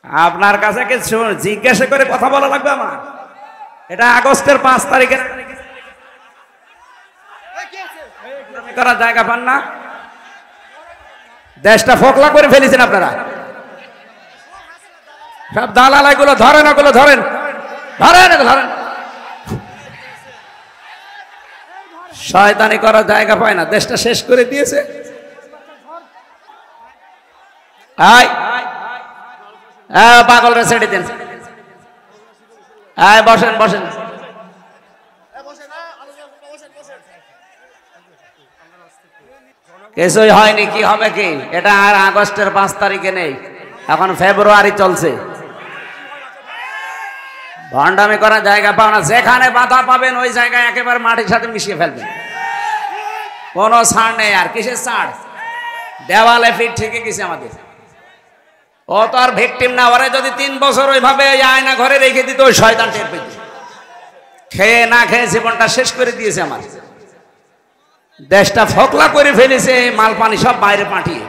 আপনার কাছে কিছু জিজ্ঞাসা করে কথা বলা লাগবে আমার। এটা আগস্টের 5 তারিখে করার জায়গা পান না, দেশটা ফোকলা করে ফেলেছেন আপনারা। সব দালাল এগুলো ধরেন, ওগুলো ধরেন, ধরেন, ধরেন। শয়তানি করার জায়গা পায় না, দেশটা শেষ করে দিয়েছে। পাগলরা ছেড়ে দেন। বসেন বসেন। কিছুই হয়নি, কি হবে কি? এটা আর আগস্টের 5 তারিখে নেই, এখন ফেব্রুয়ারি চলছে। ভণ্ডামি করার জায়গা পাও না, যেখানে বাধা পাবেন ওই জায়গায় একেবারে মাটির সাথে মিশিয়ে ফেলবেন। কোনো ছাড় নেই। আর কিসের ছাড়? দেওয়ালে ফিট থেকে গেছে আমাদের। ও তো আর ভিকটিম না, ওরে যদি 3 বছর ওইভাবে আয়না ঘরে রেখে দিত ওই শয়তান টের পেত। খেয়ে না খেয়ে জীবনটা শেষ করে দিয়েছে আমার। দেশটা ফোকলা করে ফেলেছে, মাল পানি সব বাইরে পাঠিয়ে।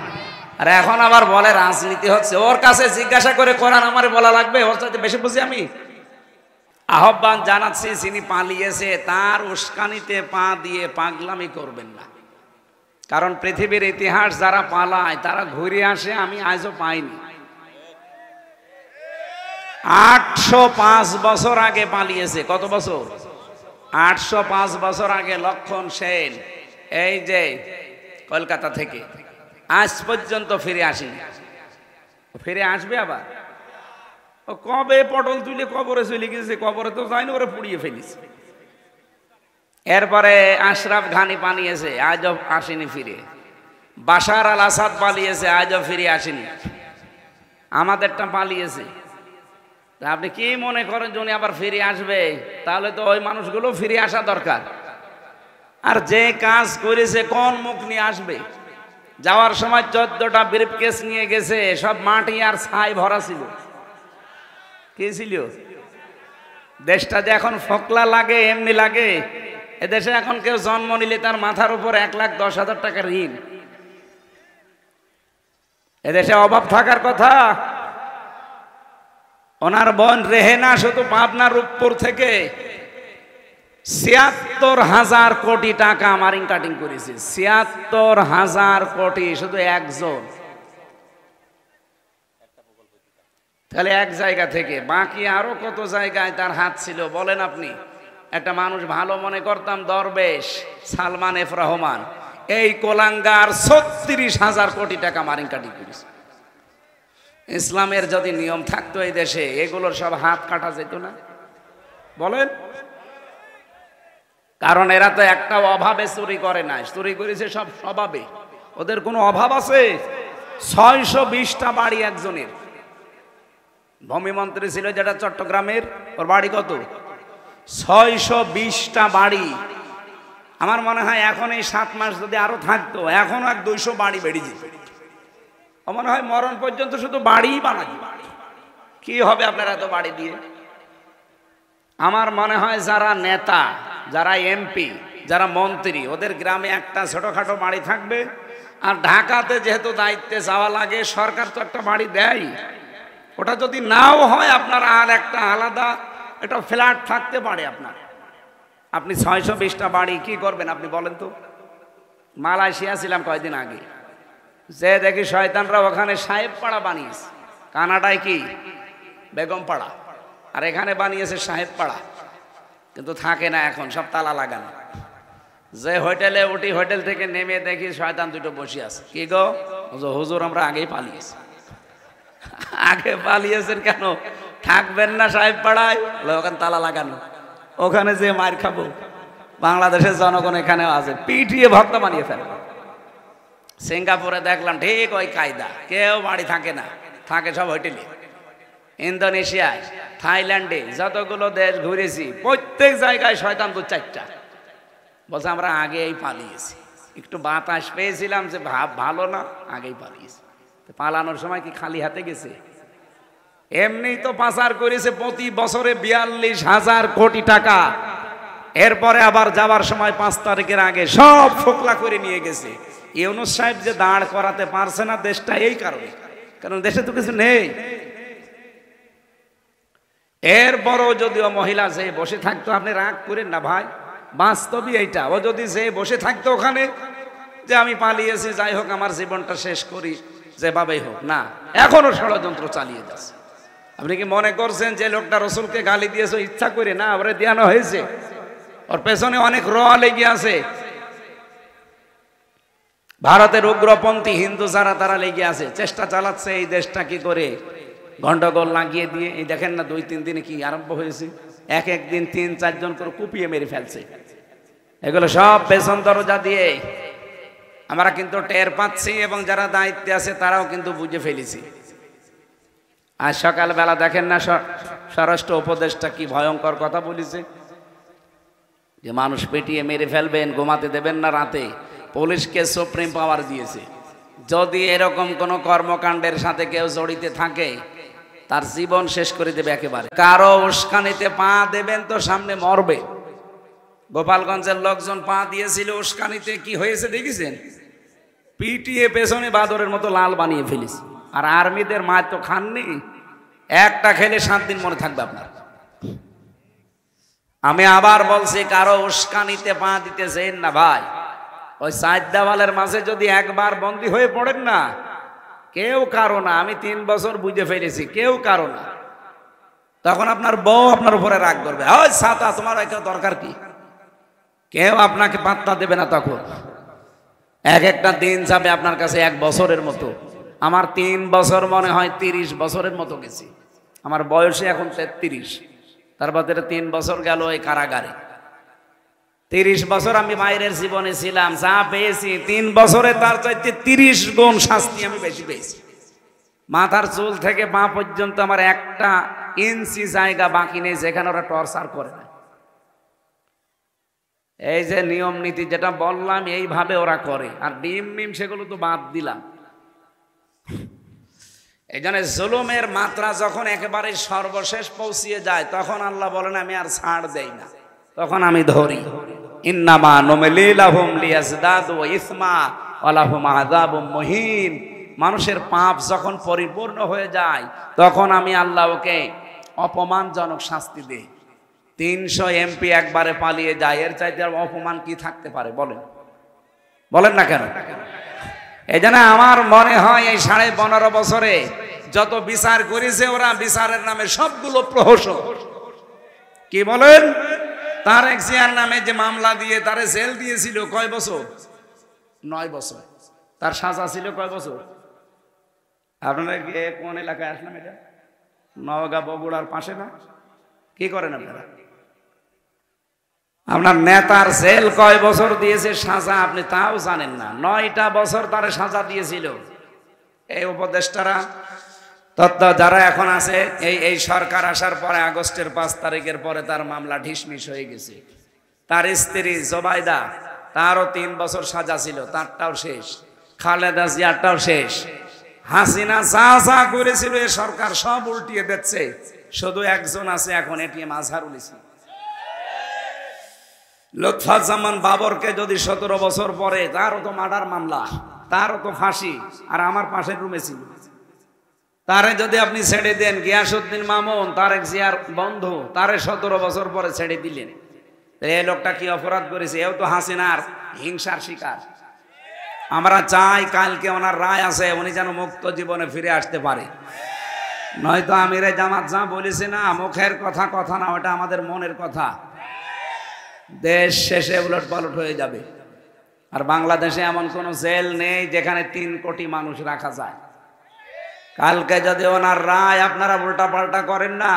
আর এখন আবার বলে রাজনীতি হচ্ছে। ওর কাছে জিজ্ঞাসা করে কোরআন আমার বলা লাগবে? ওর সাথে বেশি বুঝি আমি। আহ্বান জানাচ্ছি, যিনি পালিয়েছে তার উস্কানিতে পা দিয়ে পাগলামি করবেন না। কারণ পৃথিবীর ইতিহাস যারা পালায় তারা ঘুরে আসে, আমি আজও পাইনি। 805 বছর আগে পালিয়েছে। কত বছর? 805 বছর আগে লক্ষণ সেন এই যে কলকাতা থেকে আজ পর্যন্ত ফিরে আসেনি। ফিরে আসবে আবার। ও কবে পটল তুলে কবরে চলে গেছে, কবরে তো যায়নি, ওরা পুড়িয়ে ফেলিস। এরপরে আশরাফ ঘানি পালিয়েছে, আজও আসেনি ফিরে। বাশার আল আসাদ পালিয়েছে, আজও ফিরে আসেনি। আমাদেরটা পালিয়েছে। আপনি কি মনে করেন যে উনি আবার ফিরে আসবে? তাহলে তো ওই মানুষগুলো ফিরে আসা দরকার। আর যে কাজ করেছে কোন মুখ নিয়ে আসবে? যাওয়ার সময় 14টা ব্রিফকেস নিয়ে গেছে, সব মাটি আর ছাই ভরা ছিল। কি ছিল? দেশটা যে এখন ফোকলা লাগে, এমনি লাগে। এদেশে এখন কেউ জন্ম নিলে তার মাথার উপর 1,10,000 টাকা ঋণ। এদেশে অভাব থাকার কথা। ওনার বোন রেহেনা শুধু পাবনা রূপপুর থেকে ৭৬,০০০ কোটি টাকা মারিং কাটিং করেছে। ৭৬,০০০ কোটি শুধু একজন। তাহলে এক জায়গা থেকে বাকি আরো কত জায়গায় তার হাত ছিল বলেন আপনি? একটা মানুষ ভালো মনে করতাম, দরবেশ সালমান এফ রহমান, এই কোলাঙ্গার ৩৬,০০০ কোটি টাকা মারিং কাটিং করেছে। ইসলামের যদি নিয়ম থাকতো এই দেশে, এগুলোর সব হাত কাটা যেত না? বলেন। কারণ এরা তো একটা অভাবে চুরি করে নাই, চুরি করেছে সব স্বভাবে। ওদের কোনো অভাব আছে? ৬২০টা বাড়ি একজনের। ভূমিমন্ত্রী ছিল যেটা চট্টগ্রামের, ওর বাড়ি কত? ৬২০টা বাড়ি। আমার মনে হয় এখন এই 7 মাস যদি আরো থাকতো, এখন আর 200 বাড়ি বেড়ে যেত। মনে হয় মরণ পর্যন্ত শুধু বাড়িই বানাই। কি হবে আপনার এত বাড়ি দিয়ে? আমার মনে হয় যারা নেতা, যারা এমপি, যারা মন্ত্রী, ওদের গ্রামে একটা ছোটখাটো বাড়ি থাকবে। আর ঢাকাতে যেহেতু দায়িত্বে যাওয়া লাগে, সরকার তো একটা বাড়ি দেয়। ওটা যদি নাও হয়, আপনার আর একটা আলাদা একটা ফ্ল্যাট থাকতে পারে আপনার। আপনি ৬২০টা বাড়ি কি করবেন আপনি বলেন তো? মালয়েশিয়া ছিলাম কয়েকদিন আগে, যে দেখি শয়তানরা ওখানে সাহেব পাড়া বানিয়েছে। কানাডায় কি বেগম পাড়া, আর এখানে বানিয়েছে সাহেব পাড়া। কিন্তু থাকে না, এখন সব তালা লাগানো। যে হোটেলে উঠি, হোটেল থেকে নেমে দেখি শয়তান দুটো বসে আছে। কি গো হুজুর, আমরা আগেই পালিয়েছি। আগে পালিয়েছেন কেন? থাকবেন না সাহেব পাড়ায়? ওখানে তালা লাগানো, ওখানে যে মার খাবো। বাংলাদেশের জনগণ এখানেও আছে, পিটিয়ে ভক্ত বানিয়ে ফেলে। সিঙ্গাপুরে দেখলাম ঠিক ওই কায়দা, কেউ বাড়ি থাকে না, থাকে সব হোটেলে। ইন্দোনেশিয়ায়, থাইল্যান্ডে, যতগুলো দেশ ঘুরেছি প্রত্যেক জায়গায় শয়তান 2-4টা। বলছে আমরা আগেই পালিয়েছি, একটু বাতাস পেয়েছিলাম যে ভালো না, আগেই পালিয়েছি। পালানোর সময় কি খালি হাতে গেছে? এমনি তো পাচার করেছে প্রতি বছরে ৪২,০০০ কোটি টাকা। এরপরে আবার যাওয়ার সময় 5 তারিখের আগে সব ফোকলা করে নিয়ে গেছে। ইউনূস সাহেব যে দাঁড় করাতে পারছে না দেশটা এই কারণে, কারণ দেশে তো কিছু নেই। এরপরও যদিও মহিলা যে বসে থাকতো, আপনি রাগ করেন না ভাই, বাস্তবই এইটা। ও যদি যে বসে থাকতো ওখানে যে আমি পালিয়েছি, যাই হোক আমার জীবনটা শেষ করি যেভাবেই হোক, না, এখনো ষড়যন্ত্র চালিয়ে যাচ্ছে। আপনি কি মনে করছেন যে লোকটা রসুলকে গালি দিয়েছে ইচ্ছা করে? না, ওরে দেওয়ানো হয়েছে। ওর পেছনে অনেক র লেগে আছে। ভারতের উগ্রপন্থী হিন্দু যারা, তারা লেগে আছে, চেষ্টা চালাচ্ছে এই দেশটা কি করে গন্ডগোল লাগিয়ে দিয়ে। এই দেখেন না 2-3 দিনে কি আরম্ভ হয়েছে, এক একদিন 3-4 জন করে কুপিয়ে মেরে ফেলছে। এগুলো সব পেছন দরজা দিয়ে আমরা কিন্তু টের পাচ্ছি, এবং যারা দায়িত্বে আছে তারাও কিন্তু বুঝে ফেলেছি। আজ সকালবেলা দেখেন না স্বরাষ্ট্র উপদেষ্টা কি ভয়ঙ্কর কথা বলেছে, যে মানুষ পেটিয়ে মেরে ফেলবেন, ঘুমাতে দেবেন না রাতে। পুলিশকে সুপ্রিম পাওয়ার দিয়েছে, যদি এরকম কোনো কর্মকাণ্ডের সাথে কেউ জড়িত থাকে তার জীবন শেষ করে দেবে একেবারে। কারো উস্কানিতে পা দেবেন তো সামনে মরবে। গোপালগঞ্জের লোকজন পা দিয়েছিল উস্কানিতে, কি হয়েছে দেখেছেন? পিটিয়ে পেছনে বাদরের মতো লাল বানিয়ে ফেলিস। আর আর্মিদের মার তো খাননি, একটা খেলে 7 দিন মনে থাকবে আপনার। আমি আবার বলছি, কারো উস্কানিতে পা দিতেছেন না ভাই। ওই 4 দেওয়ালের মাঝে যদি একবার বন্দী হয়ে পড়েন না, কেউ কারো না। আমি 3 বছর বুঝে ফেলেছি, কেউ কারো না। তখন আপনার বউ আপনার উপরে রাগ করবে, ওই ছাতা তোমার একটা দরকার কি? কেউ আপনাকে পাত্তা দেবে না। তখন এক একটা দিন যাবে আপনার কাছে 1 বছরের মতো। আমার 3 বছর মনে হয় 30 বছরের মতো গেছি। আমার বয়সে এখন 33, তার বাদে 3 বছর গেল এই কারাগারে। 30 বছর আমি বাইরের জীবনে ছিলাম, যা পেয়েছি 3 বছরে তার চাইতে 30 গুণ শাস্তি আমি বেশি পেয়েছি। মাথার চুল থেকে পা পর্যন্ত আমার 1 ইঞ্চি জায়গা বাকি নেই যেখানে ওরা টর্চার করে না। এই যে নিয়ম নীতি যেটা বললাম, এইভাবে ওরা করে। আর ডিম মিম সেগুলো তো বাদ দিলাম। এই জন্য জুলুমের মাত্রা যখন একেবারে সর্বশেষ পৌঁছিয়ে যায়, তখন আল্লাহ বলেন আমি আর ছাড় দেই না, তখন আমি ধরি। ইন্নামা নুমলি লাহুম লিয়াজদাদু ইসমা ওয়া লাহুম আযাবুম মুহিন। মানুষের পাপ যখন পরিপূর্ণ হয়ে যায়, তখন আমি আল্লাহ ওকে অপমানজনক শাস্তি দেই। 300 এমপি একবারে পালিয়ে যায়, এর চাইতে আর অপমান কি থাকতে পারে? বলেন না কেন? এই জন্য আমার মনে হয় এই 15.5 বছরে যত বিচার করেছে ওরা, বিচারের নামে সবগুলো প্রহসন। কি বলেন? তারেক জিয়ার নামে যে মামলা দিয়ে তারে জেল দিয়েছিল কয় বছর? 9 বছর। তার সাজা ছিল কয় বছর? আপনারা কোন এলাকায় আসলাম? এটা নওগাঁ বগুড়ার পাশে না? কি করেন আপনারা? আপনার নেতার জেল কয় বছর দিয়েছে সাজা আপনি তাও জানেন না। 9টা বছর তারে সাজা দিয়েছিল এই উপদেষ্টারা। তত্ত্ব যারা এখন আছে, এই সরকার আসার পরে আগস্টের 5 তারিখের পরে তার মামলা ঢিসমিস হয়ে গেছে। তার স্ত্রী জোবাইদা, তারও 3 বছর সাজা ছিল, তারটাও শেষ। খালেদা জিয়ারটাও শেষ। হাসিনা যা যা করেছিল এ সরকার সব উল্টিয়ে দিচ্ছে। শুধু একজন আছে এখন, এটিএম আজহারুল ইসলাম। লুৎফুজ্জামান বাবরকে যদি 17 বছর পরে, তারও তো মার্ডার মামলা, তারও তো ফাঁসি, আর আমার পাশের রুমে ছিল। তারে যদি আপনি ছেড়ে দেন, গিয়াসউদ্দিন মামুন তারেক জিয়ার বন্ধু, তারে 17 বছর পরে ছেড়ে দিলেন, এই লোকটা কি অপরাধ করেছে? এও তো হাসিনার হিংসার শিকার। আমরা চাই কালকে ওনার রায় আছে, উনি যেন মুক্ত জীবনে ফিরে আসতে পারে। নয়তো আমিরে জামাত যা বলেছে না, মুখের কথা কথা না, ওটা আমাদের মনের কথা। দেশ শেষে উলট পালট হয়ে যাবে। আর বাংলাদেশে এমন কোন জেল নেই যেখানে 3 কোটি মানুষ রাখা যায়। কালকে যদি ওনার রায় আপনারা উল্টা পাল্টা করেন না,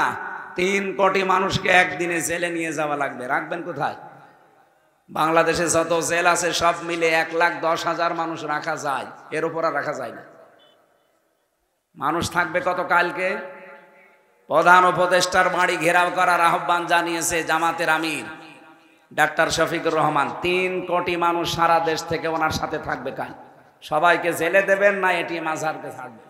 3 কোটি মানুষকে একদিনে জেলে নিয়ে যাওয়া লাগবে। রাখবেন কোথায়? বাংলাদেশে যত জেল আছে সব মিলে 1,10,000 মানুষ রাখা যায়, এর উপর আর রাখা যায় না। মানুষ থাকবে কত? কালকে প্রধান উপদেষ্টার বাড়ি ঘেরাও করার আহ্বান জানিয়েছে জামাতের আমির ডাক্তার শফিকুর রহমান। 3 কোটি মানুষ সারা দেশ থেকে ওনার সাথে থাকবে। কাল সবাইকে জেলে দেবেন না এটিএম আজহারকে থাকবে?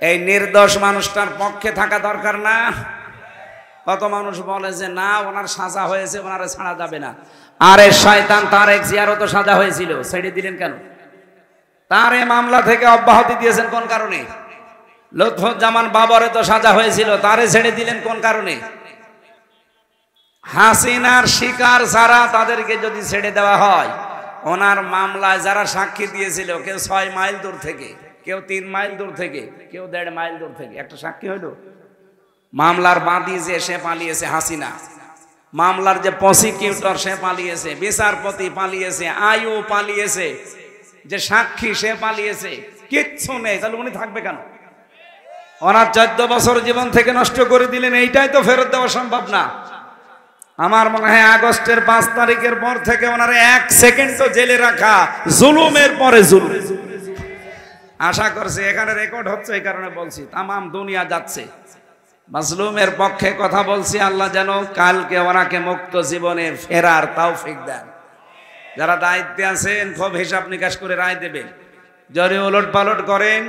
এই নির্দোষ মানুষটার পক্ষে থাকা দরকার না? কত মানুষ বলে যে না, ওনার সাজা হয়েছে, ওনারে ছাড়া যাবে না। আরে শয়তান, তারেক জিয়ারও তো সাজা হয়েছিল, ছেড়ে দিলেন কেন? তারে মামলা থেকে অব্যাহতি দিয়েছেন কোন কারণে? লুৎফুজ্জামান বাবরে তো সাজা হয়েছিল, তারে ছেড়ে দিলেন কোন কারণে? হাসিনার শিকার যারা, তাদেরকে যদি ছেড়ে দেওয়া হয়, ওনার মামলায় যারা সাক্ষী দিয়েছিল, কেউ 6 মাইল দূর থেকে, কেউ 3 মাইল দূর থেকে, কেউ 1.5 মাইল দূর থেকে একটা সাক্ষী হইল। মামলার বাদী যে সে পালিয়েছে হাসিনা, মামলার যে প্রসিকিউটর সে পালিয়েছে, বিচারপতি পালিয়েছে, আইও পালিয়েছে, যে সাক্ষী সে পালিয়েছে, কিচ্ছু নেই, তাহলে উনি থাকবে কেন? ওনার 14 বছর জীবন থেকে নষ্ট করে দিলেন, এইটাই তো ফেরত দেওয়া সম্ভব না। আমার মনে হয় আগস্টের 5 তারিখের পর থেকে ওনার 1 সেকেন্ড তো জেলে রাখা জুলুমের পরে জুলুম। আশা করছি এখানে রেকর্ড হচ্ছে, এই কারণে বলছি, তামাম দুনিয়া যাচ্ছে। মাজলুমের পক্ষে কথা বলছি, আল্লাহ যেন কালকে ওনাকে মুক্ত জীবনে ফেরার তৌফিক দেন। যারা দায়িত্বে আছেন খুব হিসাব নিকাশ করে রায় দেবেন। যদি উলট পালট করেন,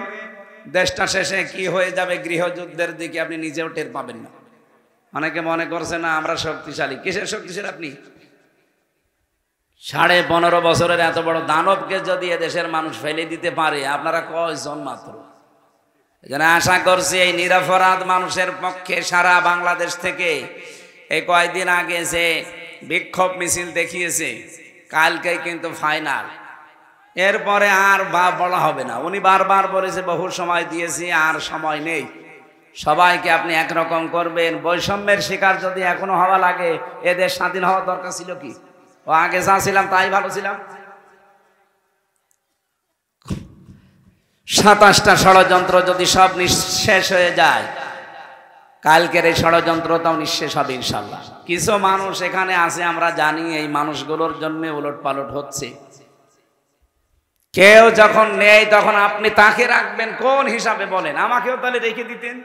দেশটা শেষে কি হয়ে যাবে গৃহযুদ্ধের দিকে আপনি নিজেও টের পাবেন না। অনেকে মনে করছে না আমরা শক্তিশালী। কিসের শক্তিশালী আপনি? 15.5 বছরের এত বড় দানবকে যদি এদেশের মানুষ ফেলে দিতে পারে, আপনারা কয়জন মাত্র? এজন্য আশা করছি এই নিরপরাধ মানুষের পক্ষে সারা বাংলাদেশ থেকে এই কয়েকদিন আগে যে বিক্ষোভ মিছিল দেখিয়েছে, কালকে কিন্তু ফাইনাল। এরপরে আর বলা হবে না। উনি বারবার বলেছে বহু সময় দিয়েছি, আর সময় নেই। সবাইকে আপনি একরকম করবেন। বৈষম্যের শিকার যদি এখনো হওয়া লাগে, এদের স্বাধীন হওয়ার দরকার ছিল কি? ও আগে যা ছিলাম তাই ভালো ছিলাম। 27টা ষড়যন্ত্র যদি সব নিঃশেষ হয়ে যায়, কালকের এই ষড়যন্ত্রটাও নিঃশেষ হবে ইনশাল্লাহ। কিছু মানুষ এখানে আছে, আমরা জানি এই মানুষগুলোর জন্য উলট পালট হচ্ছে। কেউ যখন নেই তখন আপনি তাকে রাখবেন কোন হিসাবে বলেন? আমাকেও তাহলে রেখে দিতেন।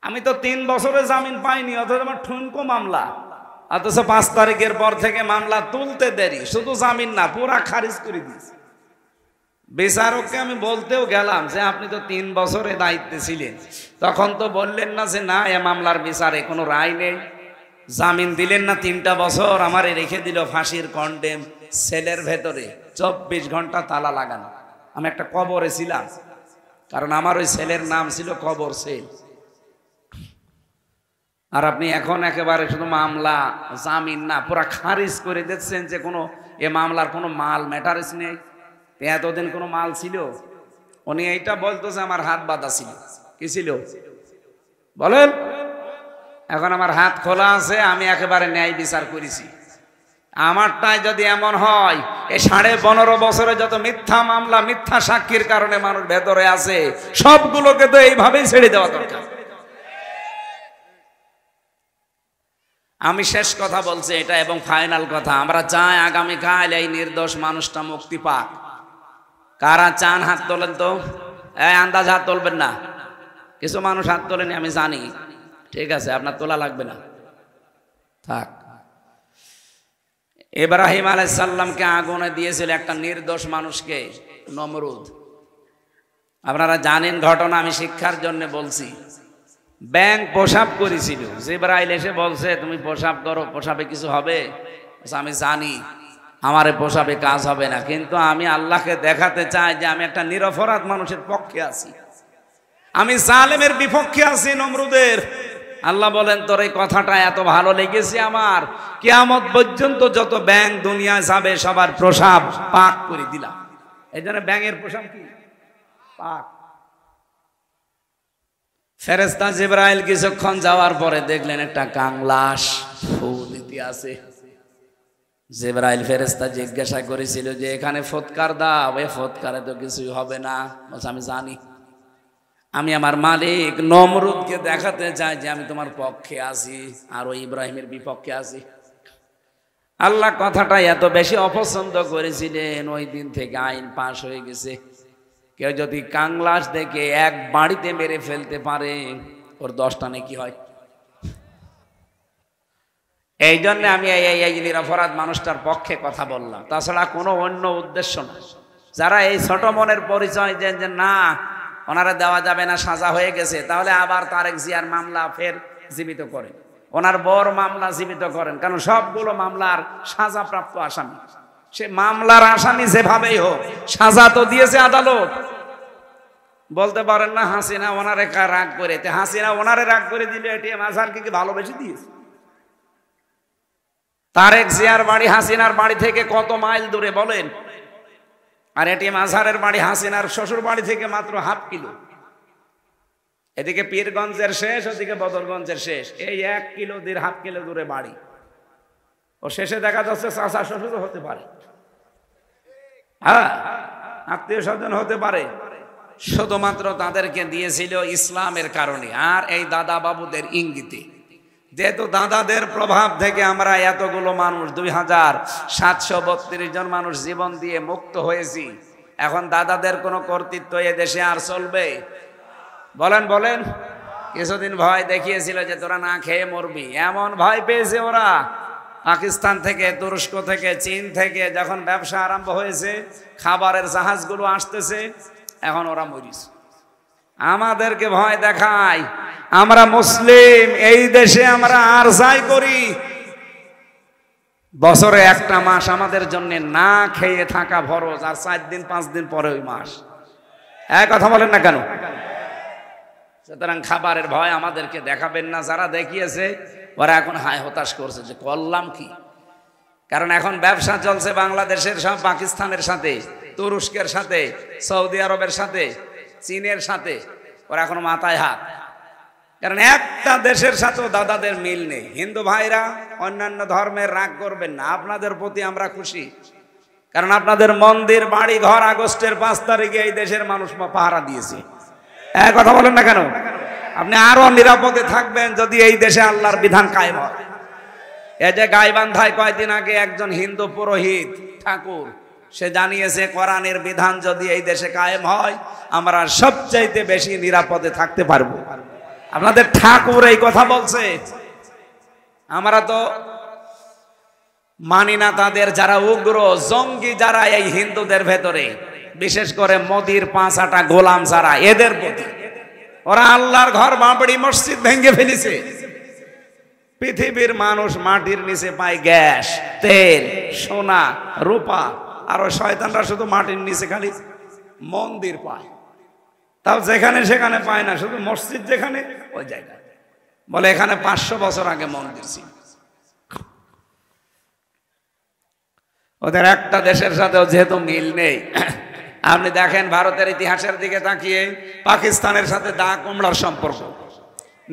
আমি তো 3 বছরে জামিন পাইনি, অথচ আমার ঠুনকো মামলা, অথচ 5 তারিখের পর থেকে মামলা তুলতে দেরি। শুধু জামিন না, পুরা খারিজ করে দিয়েছে। বিচারককে আমি বলতেও গেলাম যে আপনি তো 3 বছরে দায়িত্বে ছিলেন, তখন তো বললেন না যে না এ মামলার বিচারে কোনো রায় নেই। জামিন দিলেন না 3টা বছর, আমারে রেখে দিল ফাঁসির কন্ডেম সেলের ভেতরে, 24 ঘন্টা তালা লাগানো। আমি একটা কবরে ছিলাম, কারণ আমার ওই সেলের নাম ছিল কবর সেল। আর আপনি এখন একেবারে শুধু মামলা, জামিন না, পুরা খারিজ করে দিচ্ছেন যে কোনো এ মামলার কোনো মাল ম্যাটারেস নেই। এতদিন কোনো মাল ছিল? উনি এইটা বলতো যে আমার হাত বাঁধা ছিল। কি ছিল বলেন? এখন আমার হাত খোলা আছে, আমি একেবারে ন্যায় বিচার করেছি। আমারটাই যদি এমন হয়, এই 15.5 বছরে যত মিথ্যা মামলা, মিথ্যা সাক্ষীর কারণে মানুষ ভেতরে আছে, সবগুলোকে তো এইভাবেই ছেড়ে দেওয়া দরকার। আমি শেষ কথা বলছি এটা, এবং ফাইনাল কথা। আমরা চাই আগামীকাল এই নির্দোষ মানুষটা মুক্তি পাক। কারা চান হাত তোলেন তো? এই আন্দাজ হাত তুলবেন না। কিছু মানুষ হাত তোলেনি আমি জানি, ঠিক আছে, আপনার তোলা লাগবে না, থাক। ইব্রাহিম আলাইহিস সালামকে আগুনে দিয়েছিল একটা নির্দোষ মানুষকে, নমরুদ। আপনারা জানেন ঘটনা, আমি শিক্ষার জন্য বলছি। ব্যাঙ প্রসাব করেছিল, জিবরাইল এসে বলছে তুমি প্রসাব করো, প্রসাবে কিছু হবে? আমি জানি আমার প্রসাবে কাজ হবে না, কিন্তু আমি আল্লাহকে দেখাতে চাই যে আমি একটা নিরপরাধ মানুষের পক্ষে আছি, আমি জালেমের বিপক্ষে আছি, নমরুদের। আল্লাহ বলেন তোর এই কথাটা এত ভালো লেগেছে আমার, কিয়ামত পর্যন্ত যত ব্যাঙ দুনিয়ায় যাবে সবার প্রসাব পাক করে দিলাম। এই জন্য ব্যাঙের প্রসাব কি? পাক। ফেরেশতা জিবরাইল কিছুক্ষণ যাওয়ার পরে দেখলেন একটা কাংলাশ ফুল আছে। জিবরাইল ফেরেশতা জিজ্ঞাসা করেছিল যে এখানে ফৎকার দাও, এ ফৎকারে তো কিছুই হবে না। বলছে আমি জানি, আমি আমার মালিক নমরুদকে দেখাতে চাই যে আমি তোমার পক্ষে আছি আর ওই ইব্রাহিমের বিপক্ষে আছি। আল্লাহ কথাটা এত বেশি অপছন্দ করেছিলেন, ওই দিন থেকে আইন পাশ হয়ে গেছে, কেউ যদি কাংলাশ দেখে এক বাড়িতে মেরে ফেলতে পারে ওর 10টা নেকি হয়। এই জন্য আমি এই নিরপরাধ মানুষটার পক্ষে কথা বললাম, তাছাড়া কোনো অন্য উদ্দেশ্য না। যারা এই ছোট মনের পরিচয় দেন যে না ওনারা দেওয়া যাবে না, সাজা হয়ে গেছে, তাহলে আবার তারেক জিয়ার মামলা ফের জীবিত করেন, ওনার বর মামলা জীবিত করেন, কারণ সবগুলো মামলার সাজাপ্রাপ্ত আসামি। সে মামলার আসামি যেভাবেই হোক, সাজা তো দিয়েছে আদালত। বলতে পারেন না হাসিনা ওনারে রাগ করে, হাসিনা ওনারে রাগ করে দিলে এটিএম আজহারকে কি ভালোবেসে দিয়েছে? তারেক জিয়ার বাড়ি হাসিনার বাড়ি থেকে কত মাইল দূরে বলেন, আর এটিএম আজহারের বাড়ি হাসিনার শ্বশুর বাড়ি থেকে মাত্র ½ কিলো। এদিকে পীরগঞ্জের শেষ, ওদিকে বদরগঞ্জের শেষ, এই 1 কিলো 1.5 কিলো দূরে বাড়ি। ও শেষে দেখা যাচ্ছে চাচা শ্বশুর হতে পারে, হ্যাঁ আত্মীয় স্বজন হতে পারে। শুধুমাত্র তাদেরকে দিয়েছিল ইসলামের কারণে আর এই দাদা বাবুদের ইঙ্গিতে। যেহেতু দাদাদের প্রভাব থেকে আমরা এতগুলো মানুষ 2732 জন মানুষ জীবন দিয়ে মুক্ত হয়েছি, এখন দাদাদের কোনো কর্তৃত্ব এ দেশে আর চলবে? বলেন বলেন। কিছুদিন ভয় দেখিয়েছিল যে তোরা না খেয়ে মরবি, এমন ভয় পেয়েছে ওরা পাকিস্তান থেকে, তুরস্ক থেকে, চীন থেকে। যখন ব্যবসা আরম্ভ হয়েছে, খাবারের জাহাজগুলো আসতেছে, এখন ওরা মরিস। আমাদেরকে ভয় দেখায়, আমরা মুসলিম, এই দেশে আমরা আর যাই করি, বছরে একটা মাস আমাদের জন্য না খেয়ে থাকা ফরজ, আর 4 দিন 5 দিন পরে ওই মাস। এক কথা বলেন না কেন? সুতরাং খাবারের ভয় আমাদেরকে দেখাবেন না। যারা দেখিয়েছে ওরা এখন হায় হতাশ করছে যে করলাম কি। কারণ এখন ব্যবসা চলছে বাংলাদেশের সব পাকিস্তানের সাথে, তুরস্কের সাথে, সৌদি আরবের সাথে, চীনের সাথে। ওরা এখন মাথায় হাত, কারণ একটা দেশের সাথেও দাদাদের মিল নেই। হিন্দু ভাইরা অন্যান্য ধর্মের রাগ করবেন না, আপনাদের প্রতি আমরা খুশি, কারণ আপনাদের মন্দির বাড়ি ঘর আগস্টের 5 তারিখে এই দেশের মানুষ পাহারা দিয়েছে। এক কথা বলেন না কেন? আপনি আরো নিরাপদে থাকবেন যদি এই দেশে আল্লাহর বিধান কায়েম হয়। এই যে গাইবান্ধায় কয়েকদিন আগে একজন হিন্দু পুরোহিত ঠাকুর, সে জানিয়েছে কোরআনের বিধান যদি এই দেশে কায়েম হয়, আমরা সবচাইতে বেশি নিরাপদে থাকতে পারবো। আপনাদের ঠাকুর এই কথা বলছে। আমরা তো মানি না তাদের, যারা উগ্র জঙ্গি, যারা এই হিন্দুদের ভেতরে, বিশেষ করে মোদির 5 আটা গোলাম যারা, এদের প্রতি ওরা আল্লাহর ঘর বাবরি মসজিদ ভেঙে ফেলেছে। পৃথিবীর মানুষ মাটির নিচে পায় গ্যাস, তেল, সোনা, রূপা, আর ওই শয়তানরা শুধু মাটির নিচে খালি মন্দির পায়। তাও যেখানে সেখানে পায় না, শুধু মসজিদ যেখানে ওই জায়গায়। বলে এখানে 500 বছর আগে মন্দির ছিল। ওদের একটা দেশের সাথেও যেহেতু মিল নেই। আপনি দেখেন ভারতের ইতিহাসের দিকে তাকিয়ে, পাকিস্তানের সাথে দা কুমড়ার সম্পর্ক,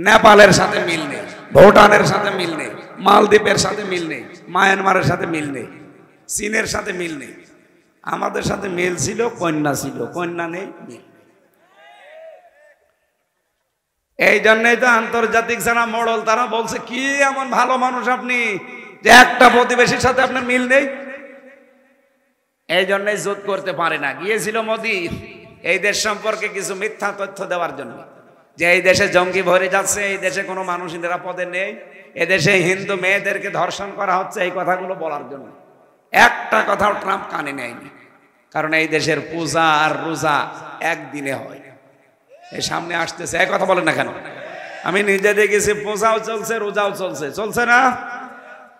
নেপালের সাথে মিল নেই, ভুটানের সাথে মিল নেই, মালদ্বীপের সাথে মিল নেই, মায়ানমারের সাথে মিল নেই, চীনের সাথে মিল নেই। আমাদের সাথে মিল ছিল, কন্যা ছিল, কন্যা নেই, মিল। এই জন্যই তো আন্তর্জাতিক যারা মোড়ল তারা বলছে, কি এমন ভালো মানুষ আপনি যে একটা প্রতিবেশীর সাথে আপনার মিল নেই। এই জন্যই জোট করতে পারে না। গিয়েছিল মোদি এই দেশ সম্পর্কে কিছু মিথ্যা তথ্য দেওয়ার জন্য, যে এই দেশে জঙ্গি ভরে যাচ্ছে, এই দেশে কোনো মানুষ নিরাপদে নেই, এদেশে হিন্দু মেয়েদেরকে ধর্ষণ করা হচ্ছে, এই কথাগুলো বলার জন্য। একটা কথাও ট্রাম্প কানে নেয়নি, কারণ এই দেশের পূজা আর রোজা একদিনে হয়। এই সামনে আসতেছে, এক কথা বলেন না কেন? আমি নিজে দেখেছি, পূজাও চলছে, রোজাও চলছে, চলছে না?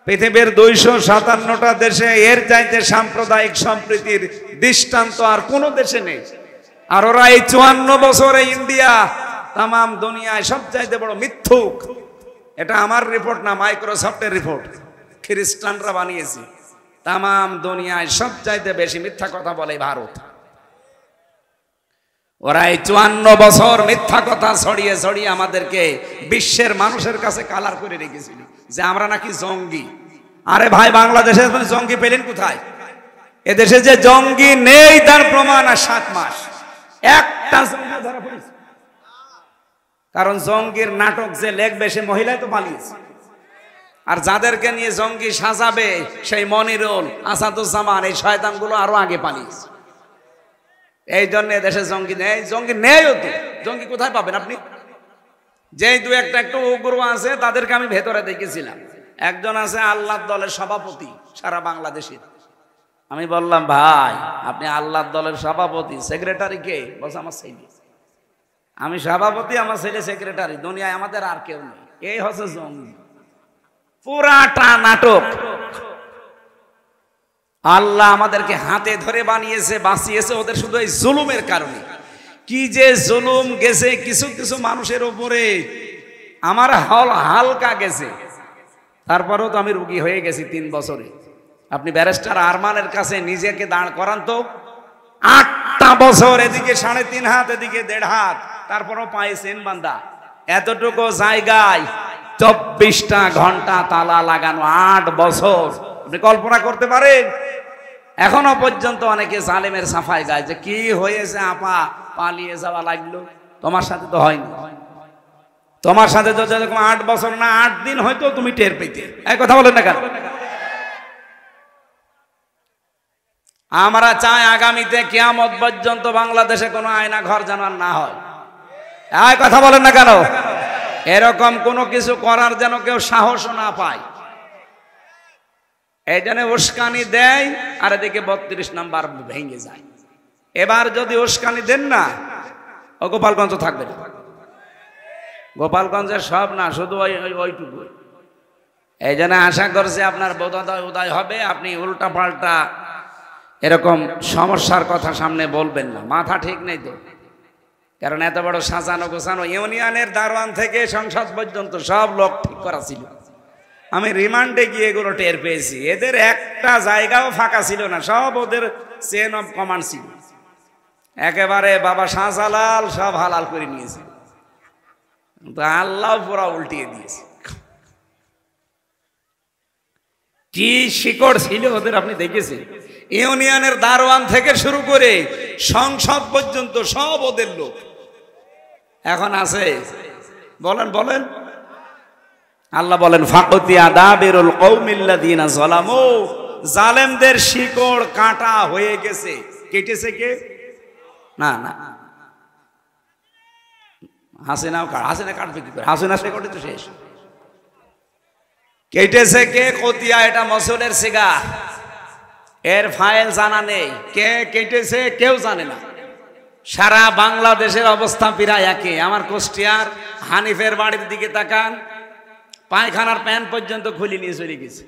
পৃথিবীর 257টা দেশে এর চাইতে সাম্প্রদায়িক সম্প্রীতির দৃষ্টান্ত আর কোন দেশে নেই। আর ওরা এই 54 বছরে ইন্ডিয়া তাম দুনিয়ায় সবচাইতে বড় মিথ্যুক। এটা আমার রিপোর্ট না, মাইক্রোসফটের রিপোর্ট, খ্রিস্টানরা বানিয়েছে। তাম দুনিয়ায় সবচাইতে বেশি মিথ্যা কথা বলে ভারত। ওরা এই 54 বছর মিথ্যা কথা ছড়িয়ে ছড়িয়ে আমাদেরকে বিশ্বের মানুষের কাছে কালার করে রেখেছিল যে আমরা নাকি জঙ্গি। আরে ভাই, বাংলাদেশে জঙ্গি পেলেন কোথায়? এদেশে যে জঙ্গি নেই তার প্রমাণ আর 7 মাস একটা জঙ্গি ধরা পড়েছে। কারণ জঙ্গির নাটক যে লেখবে সে মহিলাই তো পালিয়েছে, আর যাদেরকে নিয়ে জঙ্গি সাজাবে সেই মনিরুল, আসাদুজ্জামান, এই শয়তানগুলো আরো আগে পালিয়েছে। এই জন্য দেশে জঙ্গি নেই। জঙ্গি নেইও তো, জঙ্গি কোথায় পাবেন আপনি? যেই 2-1টা একটু উগ্র আছে তাদেরকে আমি ভেতরে দেখেছিলাম। একজন আছে আল্লাহর দলের সভাপতি সারা বাংলাদেশের। আমি বললাম, ভাই আপনি আল্লাহর দলের সভাপতি, সেক্রেটারি কে? বলছে আমার ছেলে। আমি সভাপতি, আমার ছেলে সেক্রেটারি, দুনিয়ায় আমাদের আর কেউ নেই। এই হচ্ছে জঙ্গি। পুরাটা নাটক। আল্লাহ আমাদেরকে হাতে ধরে বানিয়েছে, বাঁচিয়েছে ওদের শুধু এই জুলুমের কারণে। কি যে জুলুম গেছে কিছু কিছু মানুষের উপরে, আমার হালকা গেছে, তারপরেও তো আমি রুগী হয়ে গেছি 3 বছরে। আপনি ব্যারিস্টার আরমানের কাছে নিজেকে দাঁড় করান তো, 8টা বছর, এদিকে 3.5 হাত, এদিকে 1.5 হাত, তারপরও পাইছেন বান্দা। এতটুকু জায়গায় 24টা ঘন্টা তালা লাগানো, 8 বছর। আপনি কল্পনা করতে পারেন? এখনো পর্যন্ত অনেকে জালেমের সাফাই গায় যে কি হয়েছে আপা, পালিয়ে যাওয়া লাগলো। তোমার সাথে তো হয়নি, তোমার সাথে তো যেরকম 8 বছর না 8 দিন হয়তো তুমি টের পেতে। এই কথা বলেন না কেন? আমরা চাই আগামীতে কিয়ামত পর্যন্ত বাংলাদেশে কোনো আয়না ঘর যেন না হয়। এই কথা বলেন না কেন? এরকম কোনো কিছু করার যেন কেউ সাহস না পায়। এই জন্য উস্কানি দেয়, আর এদিকে 32 নাম্বার ভেঙে যায়। এবার যদি উস্কানি দেন না, ও গোপালগঞ্জ থাকবে না। গোপালগঞ্জের সব না, শুধু ওইটুকু। এই জন্য আশা করছি আপনার বোধোদয় উদয় হবে, আপনি উল্টা পাল্টা এরকম সমস্যার কথা সামনে বলবেন না। মাথা ঠিক নেই তো, কারণ এত বড় সাজানো গোছানো ইউনিয়নের দারোয়ান থেকে সংসদ পর্যন্ত সব লোক ঠিক করা ছিল। আমি রিমান্ডে গিয়ে এগুলো টের পেয়েছি, এদের একটা জায়গাও ফাঁকা ছিল না, সব ওদের চেন অফ কমান্ড ছিল। একেবারে বাবা শাহজালাল সব হালাল করে নিয়েছে, তো আল্লাহ পুরা উল্টিয়ে দিয়েছে। কি শিকড় ছিল ওদের, আপনি দেখেছেন? ইউনিয়নের দারোয়ান থেকে শুরু করে সংসদ পর্যন্ত সব ওদের লোক। এখন আছে? বলেন বলেন। আল্লাহ বলেন ফাকতিয়া দাবিরুল কওমিল্লাযিনা যালামু, জালেমদের শিকড় কাটা হয়ে গেছে। কেটেছে কে? না না, হাসিনা কাটবে কি করে? হাসিনা শিকড় তো শেষ। কেটেছে কে? কতিয়া, এটা মসুলের সিগা, এর ফাইল জানা নেই। কে কেটেছে কেউ জানে না। সারা বাংলাদেশের অবস্থা প্রায় একই। আমার কুষ্টিয়ার হানিফের বাড়ির দিকে তাকান, পায়খানার প্যান্ট পর্যন্ত খুলে নিয়ে চলে গেছে,